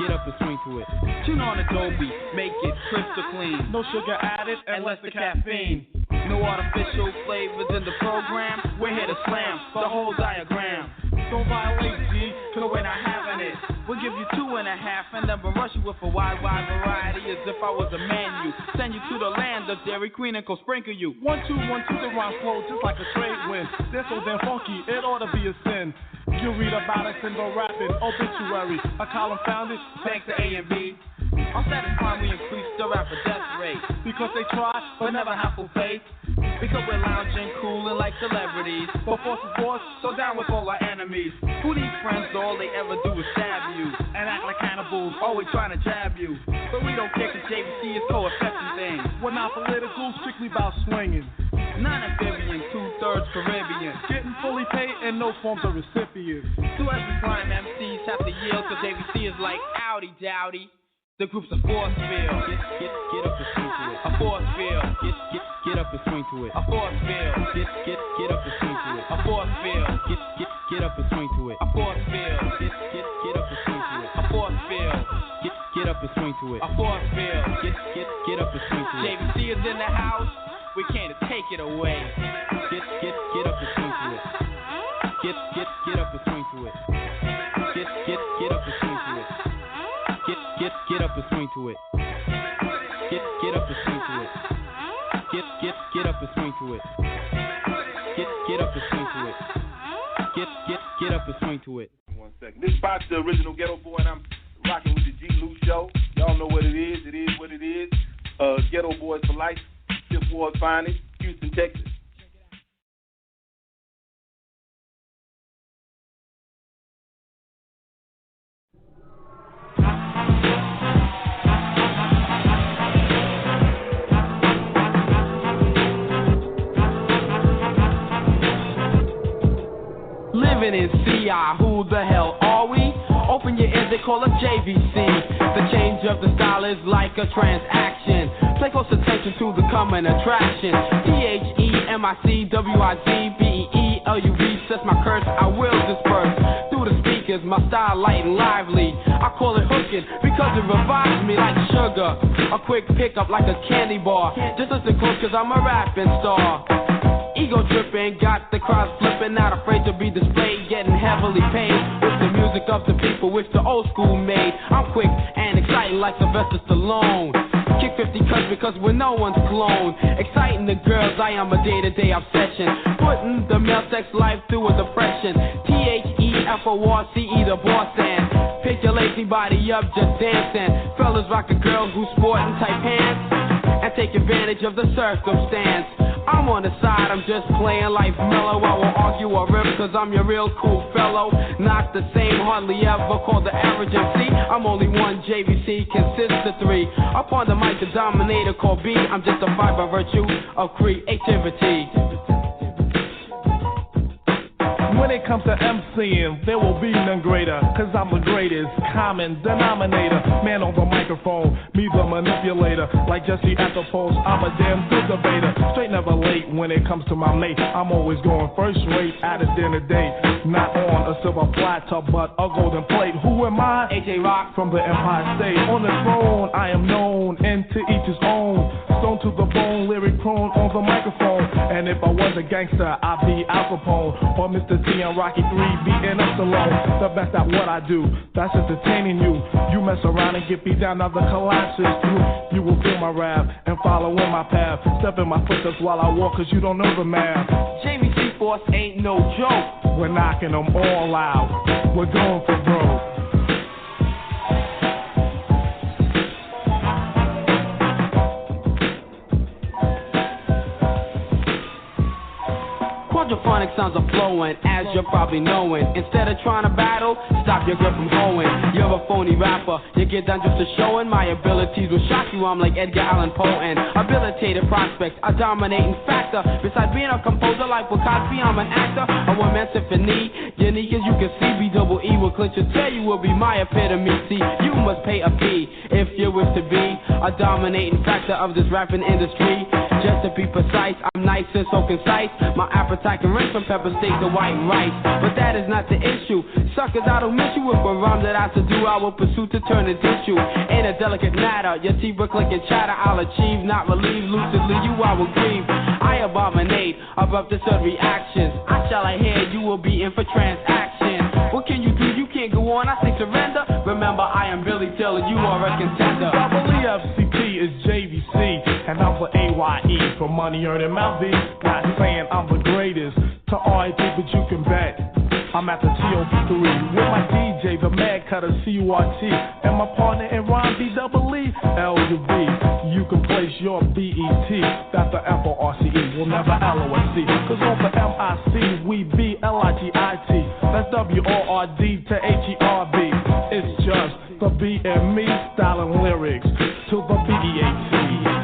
get up and swing to it. Tune on Adobe, make it crystal clean. No sugar added and less the caffeine. No artificial flavors in the program. We're here to slam the whole diagram. Don't violate, G, cause we're not having it. We'll give you 2.5 and then rush you with a wide variety as if I was a menu. Send you to the land of Dairy Queen and go sprinkle you. 1, 2, 1, 2, the rhymes flow just like a trade wind. They're so damn funky, it ought to be a sin. You read about us in the rapping obituary, a column founded thanks to A and B. On satisfying, we increased the rapper death rate. Because they try, but never have full faith. Because we're lounging, cooling like celebrities. But force is force, so down with all our enemies. Who these friends, all they ever do is stab you. And act like cannibals, always trying to jab you. But we don't care cause JVC is co-affecting things. We're not political, strictly about swinging. Non-amphibian, 2/3 Caribbean. Getting fully paid and no forms of recipients. So as we climb, MCs have to yield cause JVC is like outy dowdy. The group's a force field. Get up and swing to it. A force field. Get up and swing to it. A force field. Get up and swing to it. A force field. Get up and swing to it. A force field. Get up and swing to it. A force field. Get up and swing to it. A force field. Get up and swing to it. JVC is in the house. We can't take it away. Get up and swing to it. Get up and swing to it. Get up and swing to it. Get up and swing to it. Get up and swing to it. Get up and swing to it. Get up and swing to it. Get up and swing to it. 1 second. This is Fox, the original Ghetto Boy, and I'm rocking with the G-Lew show. Y'all know what it is. It is what it is. Ghetto Boys for life. Fifth Ward finest, Houston, Texas. Living in CI, who the hell are we? Open your ears, they call us JVC. The change of the style is like a transaction. Pay close attention to the coming attraction. THEMICWIZBEELUV sets my curse, I will disperse. Through the speakers, my style light and lively. I call it hooking because it revives me like sugar. A quick pickup like a candy bar. Just listen close cause I'm a rapping star. Ego tripping, got the crowd flipping, not afraid to be displayed, getting heavily paid with the music of the people, which the old school made. I'm quick and exciting like Sylvester Stallone. Kick 50 cuts because we're no one's clone. Exciting the girls, I am a day-to-day obsession. Putting the male sex life through a depression. THEFORCE, the boss and pick your lazy body up, just dancing. Fellas rock a girl who's sporting tight pants and take advantage of the circumstance. I'm on the side, I'm just playing life mellow. I won't argue or rip cause I'm your real cool fellow. Not the same, hardly ever called the average MC. I'm only one, JVC consists of three. Up on the mic, the dominator called B. I'm just a five by virtue of creativity. When it comes to MCing, there will be none greater, cause I'm the greatest common denominator. Man on the microphone, me the manipulator. Like Jesse at the post, I'm a damn good debater. Straight never late when it comes to my mate. I'm always going first rate at a dinner date. Not on a silver platter, but a golden plate. Who am I? AJ Rock from the Empire State. On the throne, I am known, and to each his own. Stone to the bone, lyric prone on the microphone. And if I was a gangster, I'd be Al Capone or Mr. T and Rocky 3 beating us alone. The best at what I do, that's entertaining you. You mess around and get beat down, now the collapse is through. You will feel my rap and follow in my path. Step in my footsteps while I walk, cause you don't know the math. JVC Force ain't no joke. We're knocking them all out. We're going for broke. Quadraphonic sounds are flowing, as you're probably knowing. Instead of trying to battle, stop your grip from hoeing. You're a phony rapper, you get down just to showing. My abilities will shock you, I'm like Edgar Allan Poe and habilitated prospects, a dominating factor. Besides being a composer like Bill Cosby, I'm an actor, a one-man symphony. Unique as you can see, B-double-E will clinch your tail, you will be my epitome. See, you must pay a fee if you wish to be a dominating factor of this rapping industry. Just to be precise, I'm nice and so concise. My appetite can range from pepper steak to white rice. But that is not the issue. Suckers, I don't miss you. If a rhyme that I have to do, I will pursue to turn it issue. In a delicate matter, your teeth will click and chatter. I'll achieve, not relieve. Lucidly, you I will grieve. I abominate above absurd reactions. I shall I hear, you will be in for transaction. What can you do? You can't go on. I say surrender. Remember, I am Billy Tiller. You are a contender. WFCP is JVC, and I'm for AYE for money earning my V. Not saying I'm the greatest to RIP, but you can bet I I'm at the TOP3 with my DJ, the Mad Cutter CURT, and my partner in rhyme BEE LUV. You can place your BET. That's the FORCE. We'll never LOSC. Cause over MIC, we be LIGIT. That's WORD to HERB. It's just the B and me styling lyrics to the BEAT.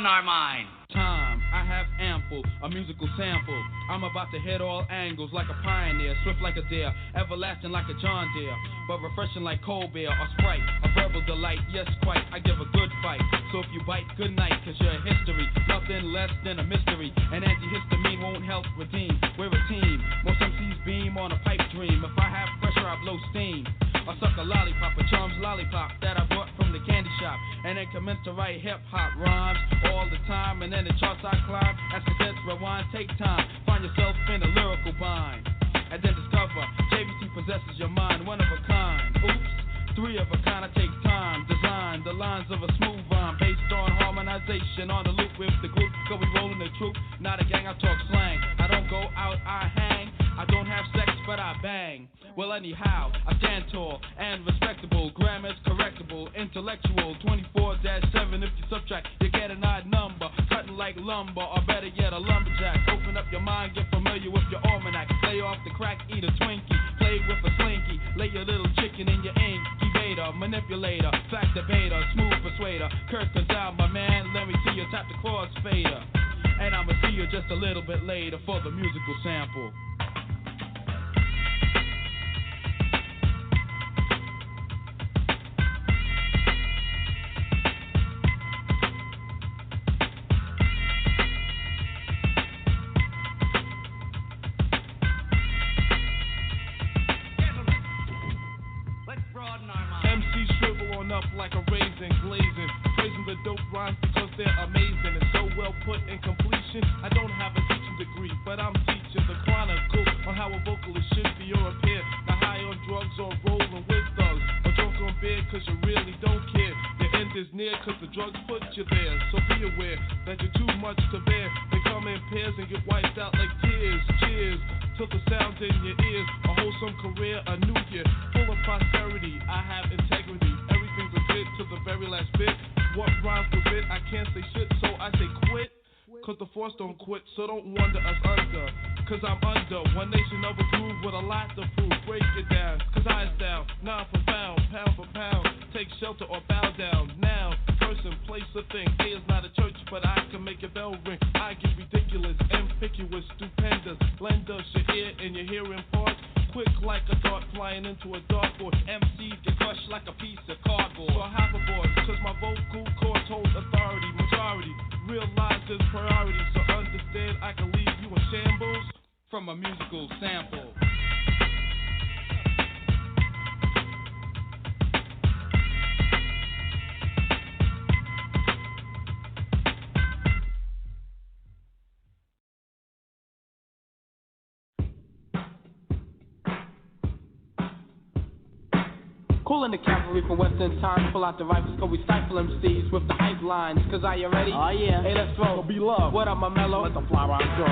Our mind. Time, I have ample, a musical sample. I'm about to hit all angles like a pioneer, swift like a deer, everlasting like a John Deere, but refreshing like cold beer or Sprite. A verbal delight, yes quite, I give a good fight. So if you bite, good night, cause you're a history, nothing less than a mystery. An antihistamine won't help redeem, we're a team. Most MCs beam on a pipe dream. If I have pressure, I blow steam. I suck a lollipop, a charm's lollipop that I bought from the candy shop, and then commence to write hip-hop rhymes all the time, and then the charts I climb. As cadets rewind, take time, find yourself in a lyrical bind, and then discover JVC possesses your mind, one of a kind. Oops, three of a kind. I take time, design the lines of a smooth rhyme based on harmonization on the loop with the group. So we rollin' the troop, not a gang. I talk slang. I don't go out, I hang. I don't have sex, but I bang. Well, anyhow, I stand tall and respectable. Grammar's correctable, intellectual. 24-7. If you subtract, you get an odd number. Cutting like lumber, or better yet, a lumberjack. Open up your mind, get familiar with your almanac. Lay off the crack, eat a Twinkie. Play with a slinky. Lay your little chicken in your incubator. Manipulator, fact debater, smooth persuader. Kurt Kazal, my man, let me see you tap the crossfader. And I'ma see you just a little bit later for the musical sample. Like a raisin, glazing, praising the dope rhymes because they're amazing and so well put in completion. I don't have a teaching degree, but I'm teaching the chronicle on how a vocalist should be or appear. Not high on drugs or rolling with thugs, or drunk on beer cause you really don't care. Your end is near cause the drugs put you there. So be aware that you're too much to bear. They come in pairs and get wiped out like tears. Cheers to the sound in your ears. A wholesome career, a new year, full of prosperity. I have integrity. To the very last bit. What rhymes with it? I can't say shit, so I say quit. Cause the force don't quit, so don't wonder us under. Cause I'm under one nation of a groove with a lot to prove. Break it down, cause I is down. 9 for pound for pound. Take shelter or bow down. Now, person, place, a thing. A is not a church, but I can make your bell ring. I get ridiculous, ambiguous, stupendous. Lend us your ear and your hearing parts. Quick like a dart flying into a dartboard. MCs get crushed like a piece of cardboard. So I hop aboard, cause my vocal cords hold authority. Majority, realize this priority. So understand I can leave you in shambles from a musical sample. Pulling the cavalry from Western time, pull out the rifles, cause we stifle MCs with the hype lines. Cause are you ready? Oh yeah. Hey, let's roll. B-Luv. What up, my mellow? Let the fly round go.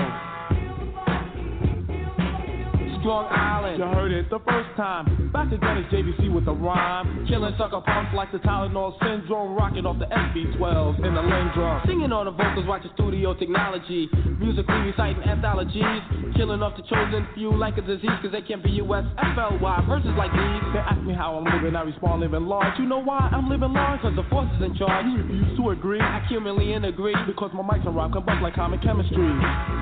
Long Island. You heard it the first time. Back again is JVC with the rhyme. Killing sucker punks like the Tylenol syndrome. Rocking off the SB12s in the Lindrum. Singing on the vocals, watching studio technology. Musically reciting anthologies. Killing off the chosen few like a disease, cause they can't be USFLY. Verses like these. They ask me how I'm living, I respond living large. You know why I'm living large? Cause the force is in charge. You refuse to agree. I cumulatively agree. Because my mics and rhyme combust like common chemistry.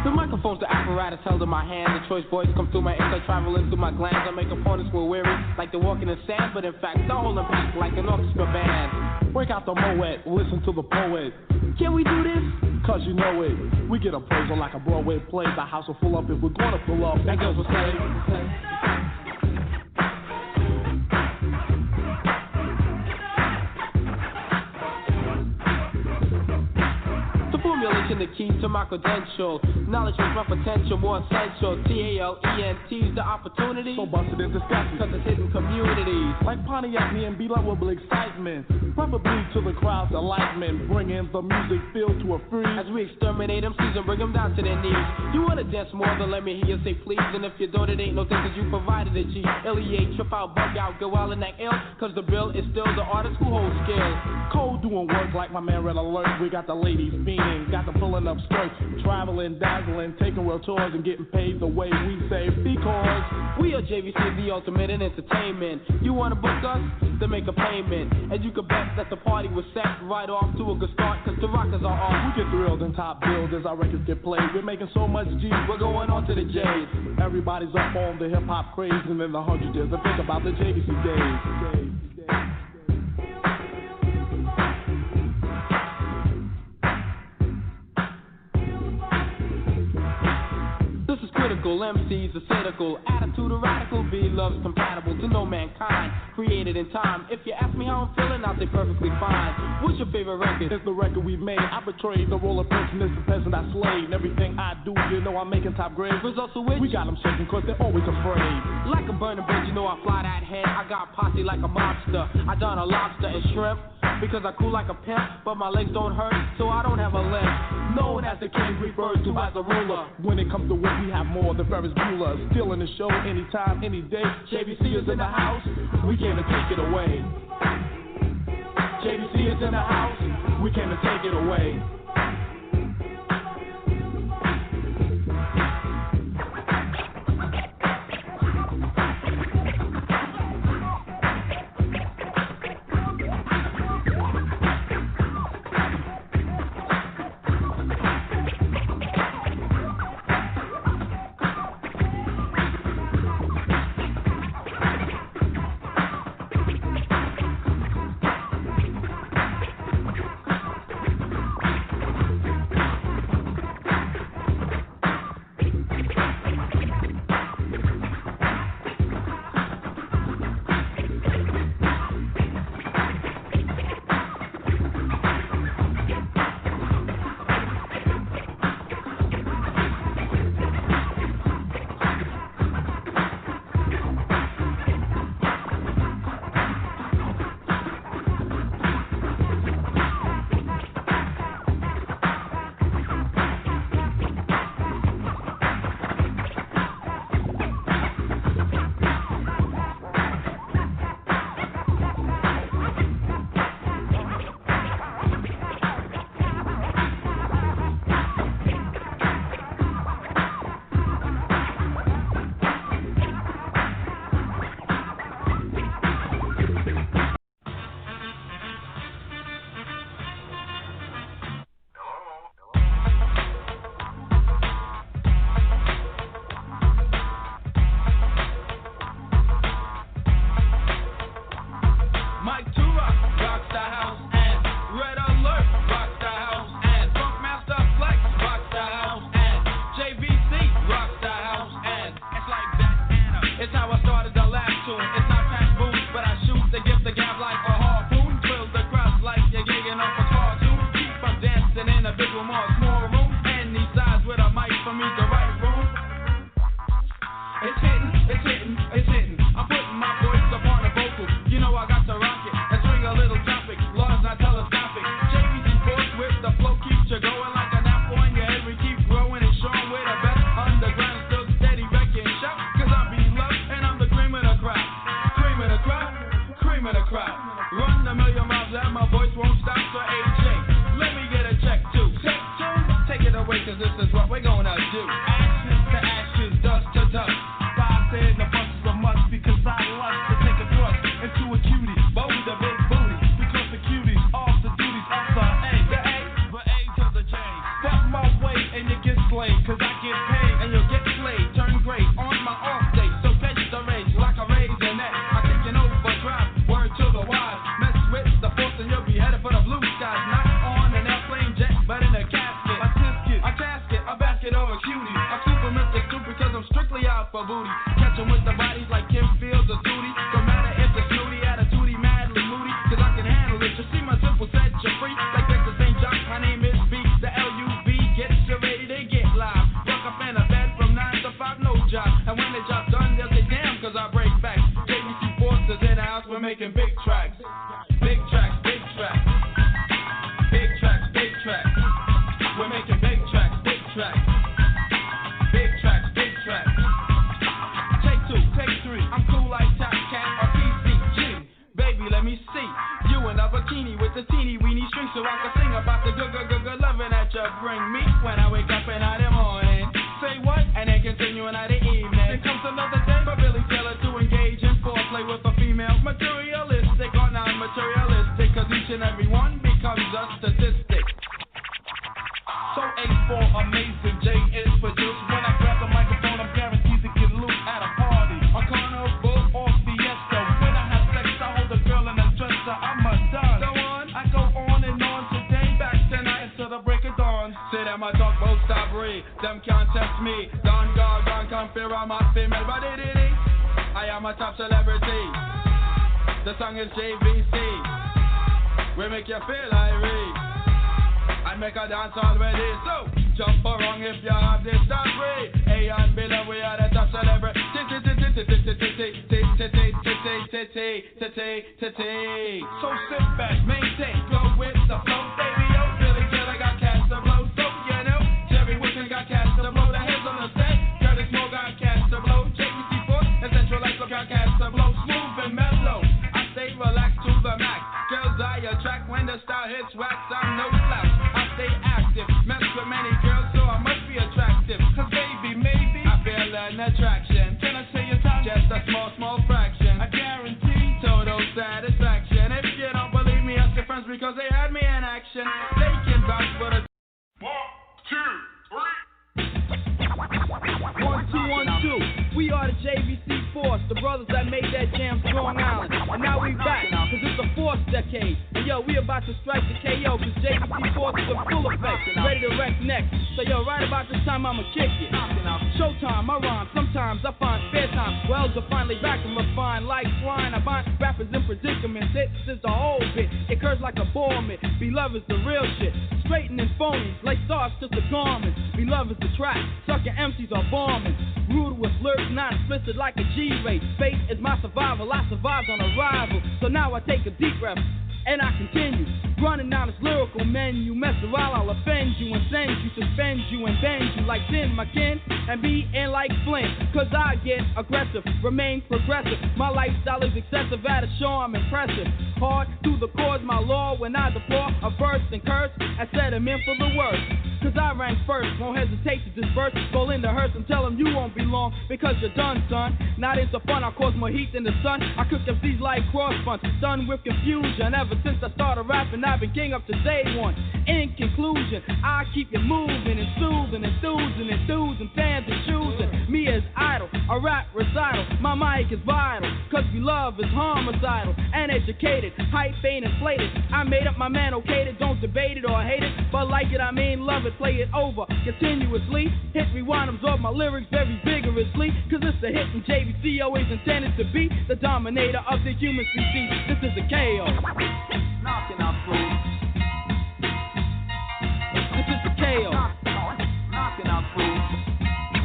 The microphone's the apparatus held in my hand. The choice voice comes through my inside, traveling through my glands. I make opponents feel weary, like they're walking in sand. But in fact, the whole impact like an orchestra band. Break out the moet, listen to the poet. Can we do this? Cause you know it. We get appraisal like a Broadway play. The house will fill up if we're gonna pull up. That goes with say. The key to my credential. Knowledge makes my potential more essential. TALENT's the opportunity. So busted in discussion. Cause it's hidden communities. Like Pontiac, me and B-Luv will build excitement. Preferably to the crowd's enlightenment. Bringing the music feel to a freeze. As we exterminate MCs and bring them down to their knees. You wanna dance more than let me hear you say please. And if you don't, it ain't no thing cause you provided it. G. L-E-A, trip out, bug out, go out and act ill. Cause the bill is still the artist who holds skill. Cold doing work like my man Red Alert. We got the ladies fiending. Got the pulling up skirts, traveling, dazzling, taking world tours and getting paid the way we say because we are JVC, the ultimate in entertainment. You wanna book us? Then make a payment. And you can bet that the party was set right off to a good start cause the rockers are on. We get thrilled and top billed as our records get played. We're making so much G, we're going on to the J's. Everybody's up on the hip hop craze and in the 100 years. I think about the JVC days. Critical MCs are cynical, attitude of radical, B-Luv's compatible to no mankind, created in time. If you ask me how I'm feeling, I'll say perfectly fine. What's your favorite record? It's the record we made. I betrayed the role of prince and it's the peasant I slayed. And everything I do, you know I'm making top grades. Results of which we got them shaking cause they're always afraid. Like a burning bridge, you know I fly that head. I got posse like a mobster. I done a lobster and shrimp because I cool like a pimp, but my legs don't hurt, so I don't have a limp. Known as the king, referred to as a ruler. When it comes to what we have more than Ferris Bueller. Still in the show, anytime, any day. JVC is in the house, we came to take it away. JVC is in the house, we came to take it away. we're making big tracks. Big tracks, big tracks. Big tracks, big tracks. We're making big tracks, big tracks. Big tracks, big tracks. Take two, take three. I'm cool like Top Cat or PCG. Baby, let me see you in a bikini with the teeny weeny string so I can sing about the good loving that you bring me when I wake up in the morning. Say what? And then continuing at the evening. Then comes another day for Billy Taylor to engage in foreplay with a female. Materialistic or non-materialistic, cause each and every one becomes a statistic. So A for amazing, J is produced. When I grab the microphone, I'm guaranteed to get loose at a party, a carnival or fiesta. When I have sex, I hold a girl in a dresser. I'm a done. Go on, I go on and on today, back tonight until the break of dawn. Say that my dog won't stop breathe. Them can't test me. Don God, don't compare. I'm a female, but I am a top celebrity. The song is JVC. We make you feel irate. I make a dance already. So jump around if you have this story. A and B-Luv, we are the top celebrity. So sit back, maintain, go with the flow, baby. Yo, Billy Killer got cast the blow. So you know, Jerry Wilson got cast the blow. The heads on the set, Curtis Moore got cast the blow. JVC Force and Central Lights got cast the blow. Smooth and mellow, I stay relaxed to the max. Girls I attract when the style hits wax. I'm no slouch, I stay active. Mess with many girls, so I must be attractive. Cause baby, maybe I feel an attraction. Can I say your time? Just a small fraction. I guarantee total satisfaction. If you don't believe me, ask your friends because they had me in action. They can vouch for the 1, 2, 3. 1, 2, 1, 2. We are the JVC Force, the brothers that made that jam Strong Island. And now we back, cause it's the fourth decade. And yo, we about to strike the KO, cause JVC Force is in full effect, ready to wreck next. So yo, right about this time I'ma kick it. Showtime, I rhyme, sometimes I find spare time. Wells are finally back and refined like swine. I find rappers in predicaments, this is the whole bit. It curves like a ball mitt, B-Luv is the real shit. Straightening phonies, like stars to the garments. B-Luv is the track, sucking MCs are bombing. Rude with lyrics, not explicit like a G-rate. Fate is my survival, I survived on arrival. So now I take a deep breath and I continue running down this lyrical menu. Mess around, I'll offend you and send you, suspend you and bend you like sin, my kin, and be in like Flint. Cause I get aggressive, remain progressive. My lifestyle is excessive, at a show I'm impressive. Hard through the cause, my law when I deplore a verse and curse, I set him in for the worst. Cause I rank first, won't hesitate to disperse. Go into hearse and tell him you won't be long because you're done, son. Not into fun, I cause more heat than the sun. I cook MCs like cross buns, done with confusion. Ever since I started rapping, I've been king up to day one. In conclusion, I keep you moving and soothing, enthusing, and fans and choosing me as idol. A rap recital, my mic is vital. Cause B-Luv is homicidal and educated. Hype ain't inflated. I made up my man, okayed it. Don't debate it or hate it, but like it, I mean love it. Play it over continuously. Hit rewind, absorb my lyrics very vigorously. Cause it's a hit and JVC always intended to be the dominator of the human species. This is a KO. Knocking out fools. This is the KO. Knocking out fools.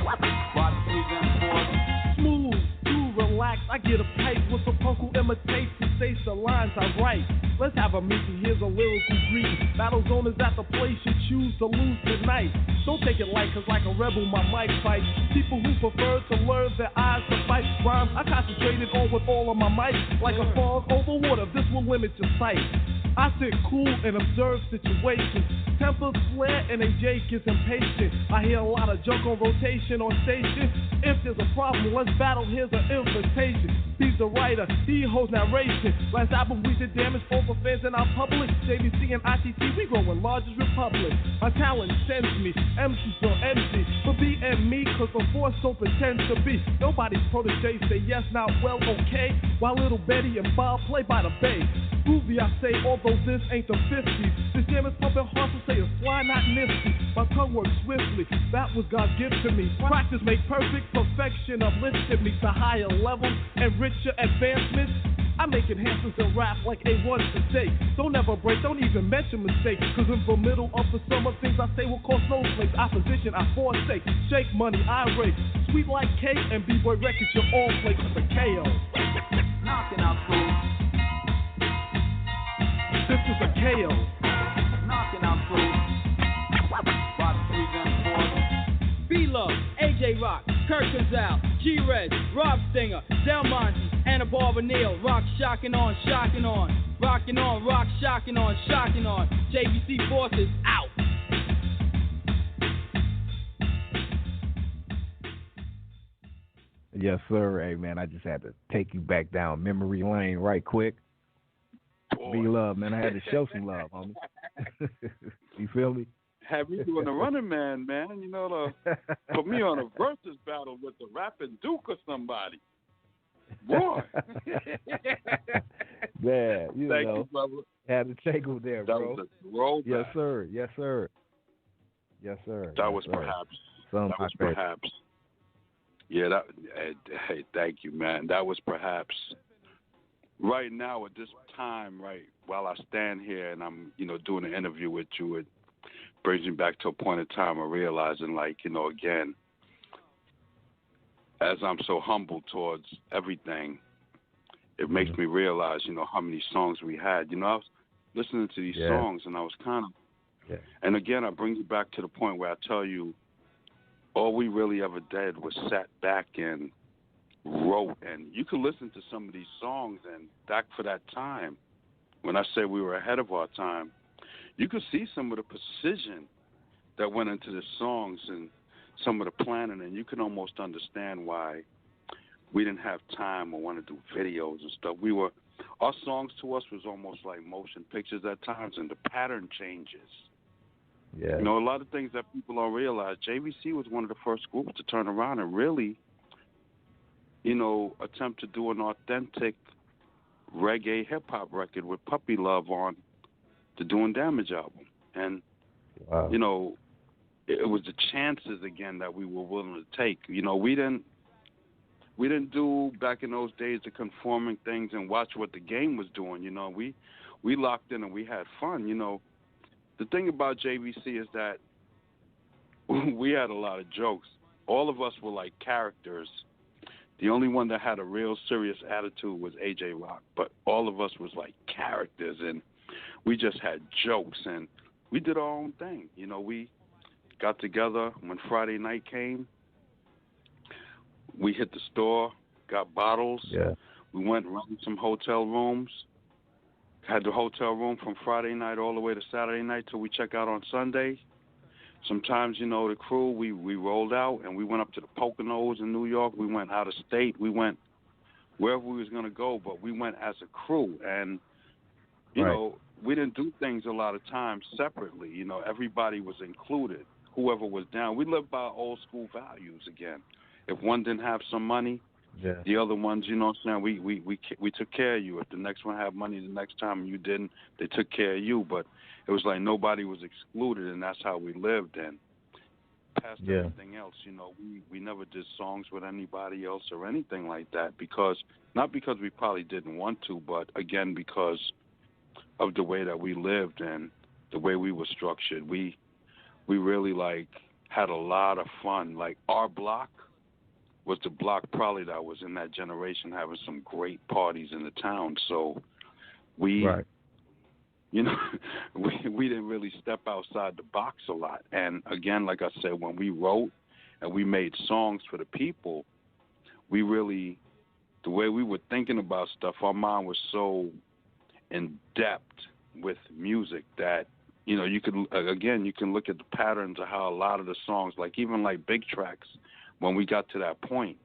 Watch me them boys. Smooth, too relaxed. I get a pipe with a punk who imitates and states the lines I write. Let's have a meeting, here's a lyrical greeting. Battle zone is at the place you choose to lose tonight. Don't take it light, cause like a rebel my mic fights. People who prefer to learn their eyes to fight rhymes, I concentrated on with all of my might. Like a fog over water, this will limit your sight. I sit cool and observe situations. Tempers flare and AJ gets impatient. I hear a lot of junk on rotation on station. If there's a problem, let's battle, here's an invitation. He's the writer, he holds narration. Last album we did damage for fans in our public. JVC and ITT, we growing large as republic. My talent sends me, MC for MC. For B and me, cause the force don't pretend to be. Nobody's protege say yes, not well, okay. While little Betty and Bob play by the bay. Groovy, I say, although this ain't the 50s. This jam is pumping hard to say it's fly, not nifty. My tongue works swiftly, that was God's gift to me. Practice make perfect, perfection uplifted me to higher levels and richer advancements. I make enhancements in rap like A1 today. Don't ever break, don't even mention mistakes. Cause in the middle of the summer, things I say will cause snowflakes. Opposition, I forsake. Shake money, I rake. Sweet like cake and B-boy records, you're all flakes with a KO. Knocking out fools. KO. Knocking out crew. Bottom 3 gun 4. B-Luv, AJ Rock, Kurt Cazal, G-Reg, Rob Stinger, Del Monte, Anna Barbara Neal, rock shocking on, rocking on, rock shocking on, JVC forces out. Yes, sir. Hey, man, I just had to take you back down memory lane right quick. B-Luv, man, I had to show some love, homie. You feel me? Have me doing the running man, you know, put me on a versus battle with the rapping Duke or somebody. Boy. Man, you Thank know, you, brother. had to take him there, that bro. Was a throwback. Yes, sir. Yes, sir. Yes, sir. That yes, was sir. perhaps. Some that was perhaps. Yeah, hey, thank you, man. That was perhaps right now at this time, right, while I stand here and I'm, you know, doing an interview with you, it brings me back to a point in time of realizing, like, you know, again, as I'm so humble towards everything, it makes me realize, you know, how many songs we had. You know, I was listening to these songs and I was kind of, and again, I bring you back to the point where I tell you, all we really ever did was sat back and wrote. And you could listen to some of these songs, and back for that time, when I say we were ahead of our time, you could see some of the precision that went into the songs and some of the planning, and you can almost understand why we didn't have time or want to do videos and stuff. Our songs to us was almost like motion pictures at times, and the pattern changes. Yeah. You know, a lot of things that people don't realize. JVC was one of the first groups to turn around and really, you know, attempt to do an authentic reggae hip-hop record with Puppy Love on the Doing Damage album. And, you know, it was the chances, again, that we were willing to take. You know, we didn't do, back in those days, the conforming things and watch what the game was doing. You know, we locked in and we had fun, you know. The thing about JVC is that we had a lot of jokes. All of us were like characters. The only one that had a real serious attitude was AJ Rock, but all of us was like characters, and we just had jokes, and we did our own thing. You know, we got together when Friday night came. We hit the store, got bottles. Yeah. We went and rented some hotel rooms. Had the hotel room from Friday night all the way to Saturday night till we check out on Sunday. Sometimes, you know, the crew, we rolled out and we went up to the Poconos in New York. We went out of state. We went wherever we was going to go, but we went as a crew. And, you know, we didn't do things a lot of times separately. You know, everybody was included, whoever was down. We lived by old school values again. If one didn't have some money, the other ones, you know what I'm saying, we took care of you. If the next one had money the next time you didn't, they took care of you. But it was like nobody was excluded, and that's how we lived. And past everything else, you know, we never did songs with anybody else or anything like that, not because we probably didn't want to, but again because of the way that we lived and the way we were structured. We really like had a lot of fun. Like our block was the block probably that was in that generation having some great parties in the town. So we, you know, we didn't really step outside the box a lot. And again, like I said, when we wrote and we made songs for the people, we really, the way we were thinking about stuff, our mind was so in depth with music that, you know, you can look at the patterns of how a lot of the songs, like even like big tracks, when we got to that point,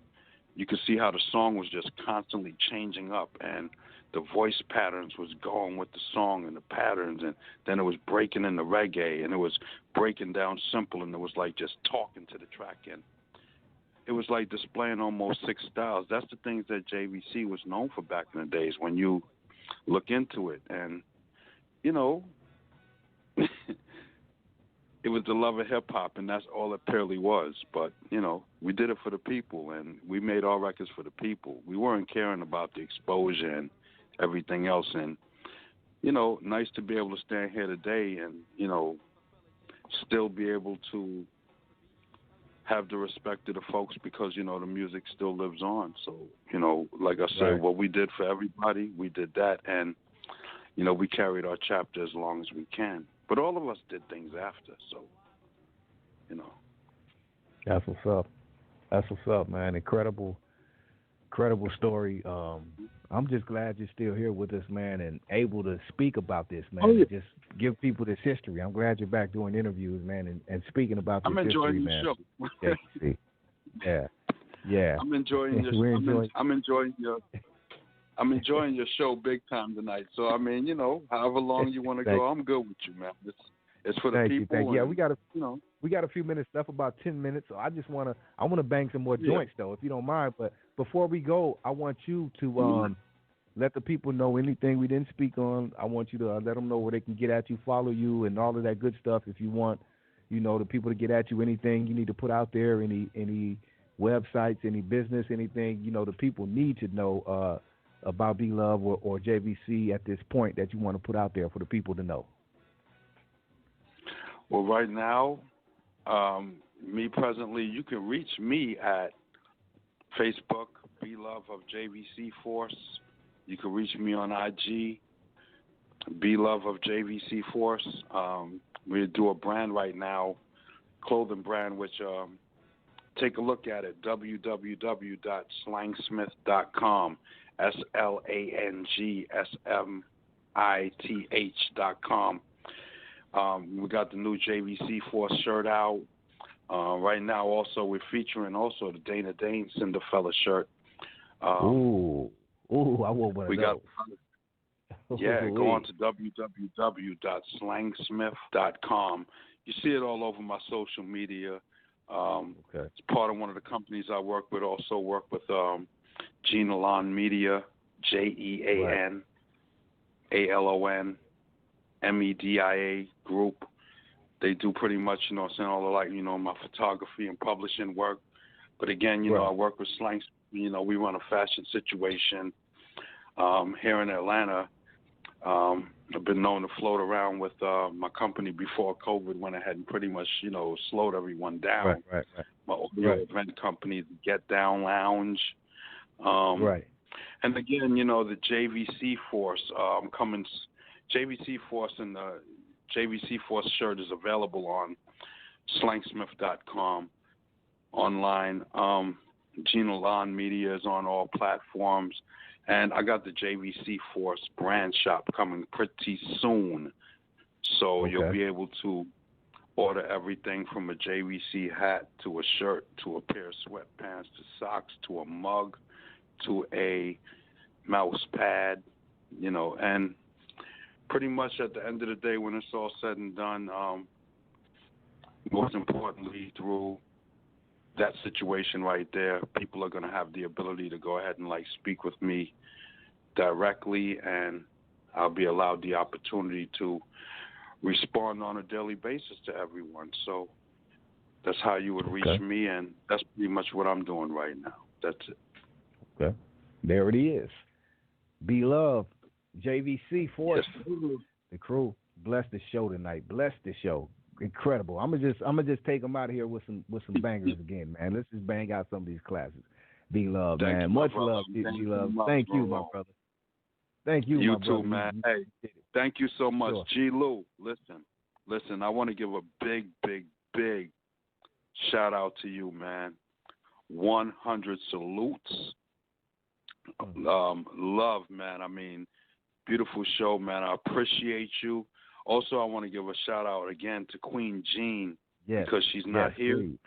you could see how the song was just constantly changing up, and the voice patterns was going with the song and the patterns, and then it was breaking in the reggae, and it was breaking down simple, and it was like just talking to the track, and it was like displaying almost 6 styles. That's the things that JVC was known for back in the days when you look into it, and, you know, it was the love of hip-hop, and that's all it purely was. But, you know, we did it for the people, and we made our records for the people. We weren't caring about the exposure and everything else. And, you know, nice to be able to stand here today and, you know, still be able to have the respect of the folks because, you know, the music still lives on. So, you know, like I said, what we did for everybody, we did that. And, we carried our chapter as long as we can. But all of us did things after, so, That's what's up. That's what's up, man. Incredible story. I'm just glad you're still here with us, man, and able to speak about this, man. And just give people this history. I'm glad you're back doing interviews, man, and speaking about this history, man. I'm enjoying the show. Yeah. I'm enjoying your I'm enjoying your show big time tonight. So however long you want to go, I'm good with you, man. It's for the people. Thank you. Yeah, we got a few minutes left, about 10 minutes. So I just want to bang some more joints though, if you don't mind. But before we go, I want you to let the people know anything we didn't speak on. I want you to let them know where they can get at you, follow you, and all of that good stuff. If you want, the people to get at you, anything you need to put out there, any websites, any business, anything, the people need to know about B-Luv or JVC at this point that you want to put out there for the people to know. Well, right now, me presently, you can reach me at Facebook, B-Luv of JVC Force. You can reach me on IG, B-Luv of JVC Force. We do a brand right now, clothing brand, which take a look at it, www.slangsmith.com, SLANGSMITH.com. We got the new JVC Force shirt out. Right now, also, we're featuring also the Dana Dane Cinderfella shirt. I want one of those. Go on to www.slangsmith.com. You see it all over my social media. It's part of one of the companies I work with. Also work with G-Lew Media, JEANALON Group. They do pretty much, all the my photography and publishing work. But again, I work with Slangs. We run a fashion situation here in Atlanta. I've been known to float around with my company before COVID went ahead and pretty much, slowed everyone down. Right. My audio event company, the Get Down Lounge. And again, the JVC Force JVC Force and the JVC Force shirt is available on slangsmith.com online. G-Lew Media is on all platforms. And I got the JVC Force brand shop coming pretty soon. So you'll be able to order everything from a JVC hat to a shirt to a pair of sweatpants to socks to a mug to a mouse pad, and pretty much at the end of the day when it's all said and done, most importantly, through that situation right there, people are going to have the ability to go ahead and speak with me directly, and I'll be allowed the opportunity to respond on a daily basis to everyone. So that's how you would reach me, and that's pretty much what I'm doing right now. That's it. Okay. There it is. B-Luv, JVC Force, the crew. Bless the show tonight. Bless the show. Incredible. I'm gonna just take them out of here with some bangers again, man. Let's just bang out some of these classics. B-Luv, man. Much love, B-Luv. Thank you, my brother. Thank you, my brother. You too, man. Hey, thank you so much. G-Lew, listen, I want to give a big shout out to you, man. 100 salutes. Love, man. I mean, beautiful show, man. I appreciate you. Also, I want to give a shout out again to Queen Jean because she's not here. Please.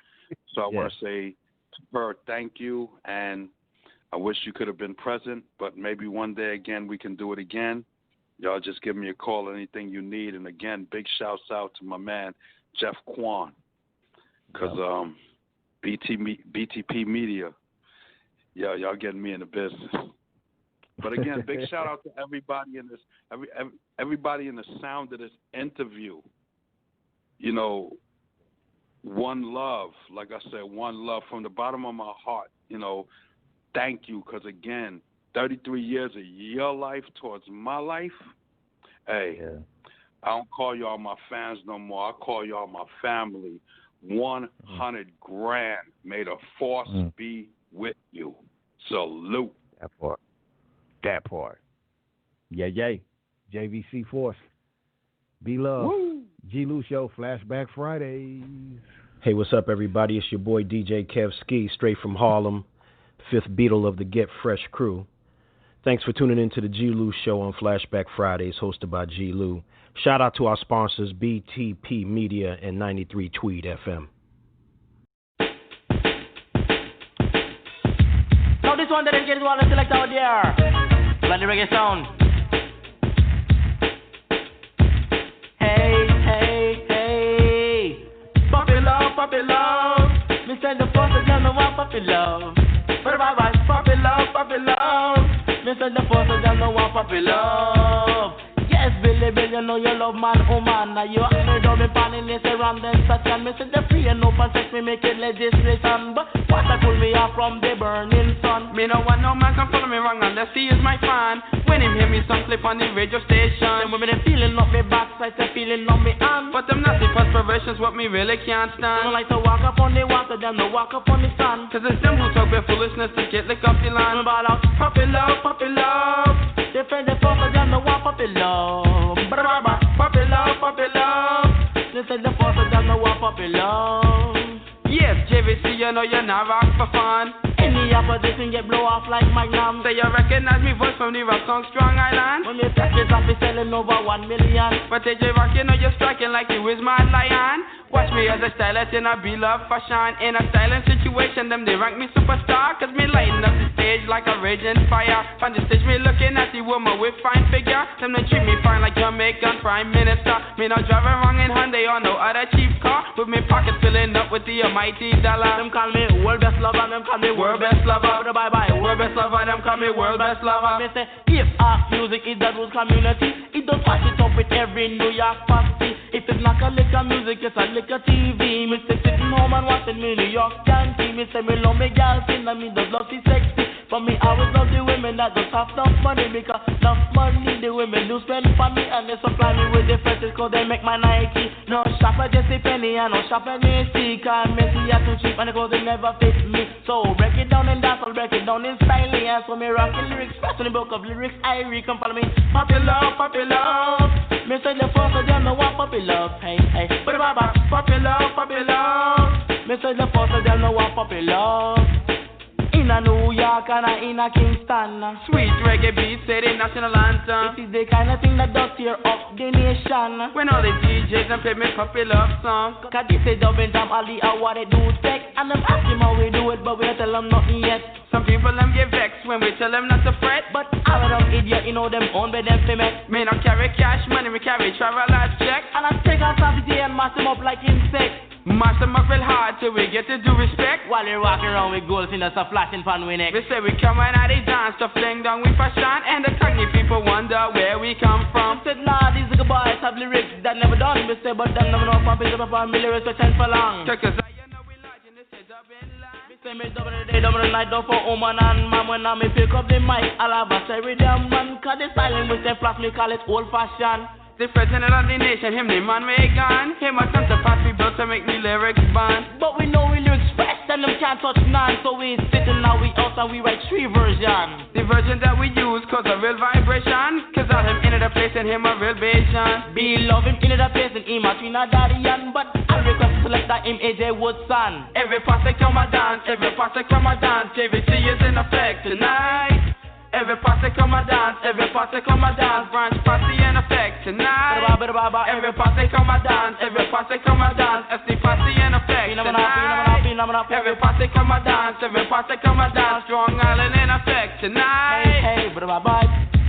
So I want to say to her, thank you, and I wish you could have been present, but maybe one day again we can do it again. Y'all just give me a call, anything you need. And again, big shouts out to my man, Jeff Kwan, because BTP Media, y'all getting me in the business. But again, big shout out to everybody in this, everybody in the sound of this interview. One love, like I said, one love from the bottom of my heart. Thank you, because again, 33 years of your life towards my life. Hey, I don't call y'all my fans no more. I call y'all my family. 100 grand. May the force be with you. Salute. That part. Yay. JVC Force, B-Luv, G-Lew Show, Flashback Fridays. Hey, what's up, everybody? It's your boy DJ Kev Ski, straight from Harlem, fifth Beatle of the Get Fresh crew. Thanks for tuning in to the G-Lew Show on Flashback Fridays, hosted by G-Lew. Shout out to our sponsors, BTP Media and 93 Tweed FM. Now this one dedicated to all the select out there. Let the reggae sound. Hey, hey, hey. Puppy love. Me send the first again, no one puppy love. Bye, puppy love. Me send the first again, no one puppy love. Yes, Billy, you know you love man, oh man. Now you ask me, don't be panning this around then such and me say the free and open sex, me make it legislation. But what I pull me out from the burning sun. Me no want no man can follow me wrong unless he is my fan. When him hear me some clip on the radio station. Then women they feeling up me backside, they feeling on me hand. But them nasty perversions what me really can't stand. Don't like to walk up on the water, them no walk up on the sand. Cause it's them who talk their foolishness to get lick up the line. About out, puppy love. Defend the fuck of them, no want puppy love. Puppy love. They say the fuck of them, no want puppy love. Yes, JVC, you know you're not rock for fun. Any opposition get blow off like Magnum. Say you recognize me voice from the rap song Strong Island. When me practice, I'll be selling over 1 million. But AJ Rock, you know you're striking like you is my lion. Watch me as a stylist in a B-Luv fashion. In a styling situation, them they rank me superstar. Cause me lighting up the stage like a raging fire. On the stage, me looking at the woman with fine figure. Them they treat me fine like Jamaican Prime Minister. Me not driving wrong in Hyundai or no other cheap car. With me pockets filling up with the almighty dollar. Them call me world best lover, them call me world best lover. Bye-bye, world best lover, them call me world best lover. Me say, if art music is the rules community, it don't patch it up with every New York party. If it's not a liquor music, it's a liquor TV. Me say sitting home and watching me New York candy. Me say me love me girls in and me does love she sexy. But me always love the women that just have enough money. Because enough money the women do spend for me. And they supply me with the first cause they make my Nike. No shop at Jesse Penny and no shop at Macy. Cause Macy are too cheap and the clothes they never fit me. So break it down in that, I'll break it down in style. And so me rockin' lyrics, first in the book of lyrics I read. Come follow me, puppy love. Me say the first of them no want puppy love. Hey, puppy love. Me say the first of them no want puppy love. In a New York and in a Kingston. Sweet reggae beats say the national anthem. It is the kind of thing that does tear up the nation. When all the DJs and play me puppy love song. Cause this is dubbing time all the what they do take. And them ask him how we do it but we don't tell them nothing yet. Some people them get vexed when we tell them not to fret. But all of them idiot, you know them own by them famous. Me not carry cash money, me carry traveler's check. And I take out Savity and mash them up like insects. Mash them up real hard till we get to do respect. While they walking around with gold in us a flashing fan we neck. We say we come and they dance to fling down with fashion. And the tiny people wonder where we come from. We said nah, these little boys have lyrics that never done. We say but them never know from picture up on me lyrics to change for long. Cause I know we large and they say dubbing line. We say me double the day, double the night, double for woman and man. When I me pick up the mic, I'll have a say with them man. Cause the silent we say flash, me call it old fashion. The president of the nation, him the man we gone. Him a come to pass we built to make the lyrics band. But we know we lyrics fresh and them can't touch none. So we sitting now we out and we write 3 versions. The version that we use cause a real vibration. Cause all him in the place and him a real patient. B-Luv him in the place and him a Trina Daddy and but I request to select that him AJ Woodson. Every party come a dance, every party come a dance. JVC is in effect tonight. Every party come a dance, every party come a dance. Branch party in effect tonight. Every party come a dance, every party come a dance. SD party in effect tonight. Every party come a dance, every party come a dance. Strong Island in effect tonight. Hey, bye.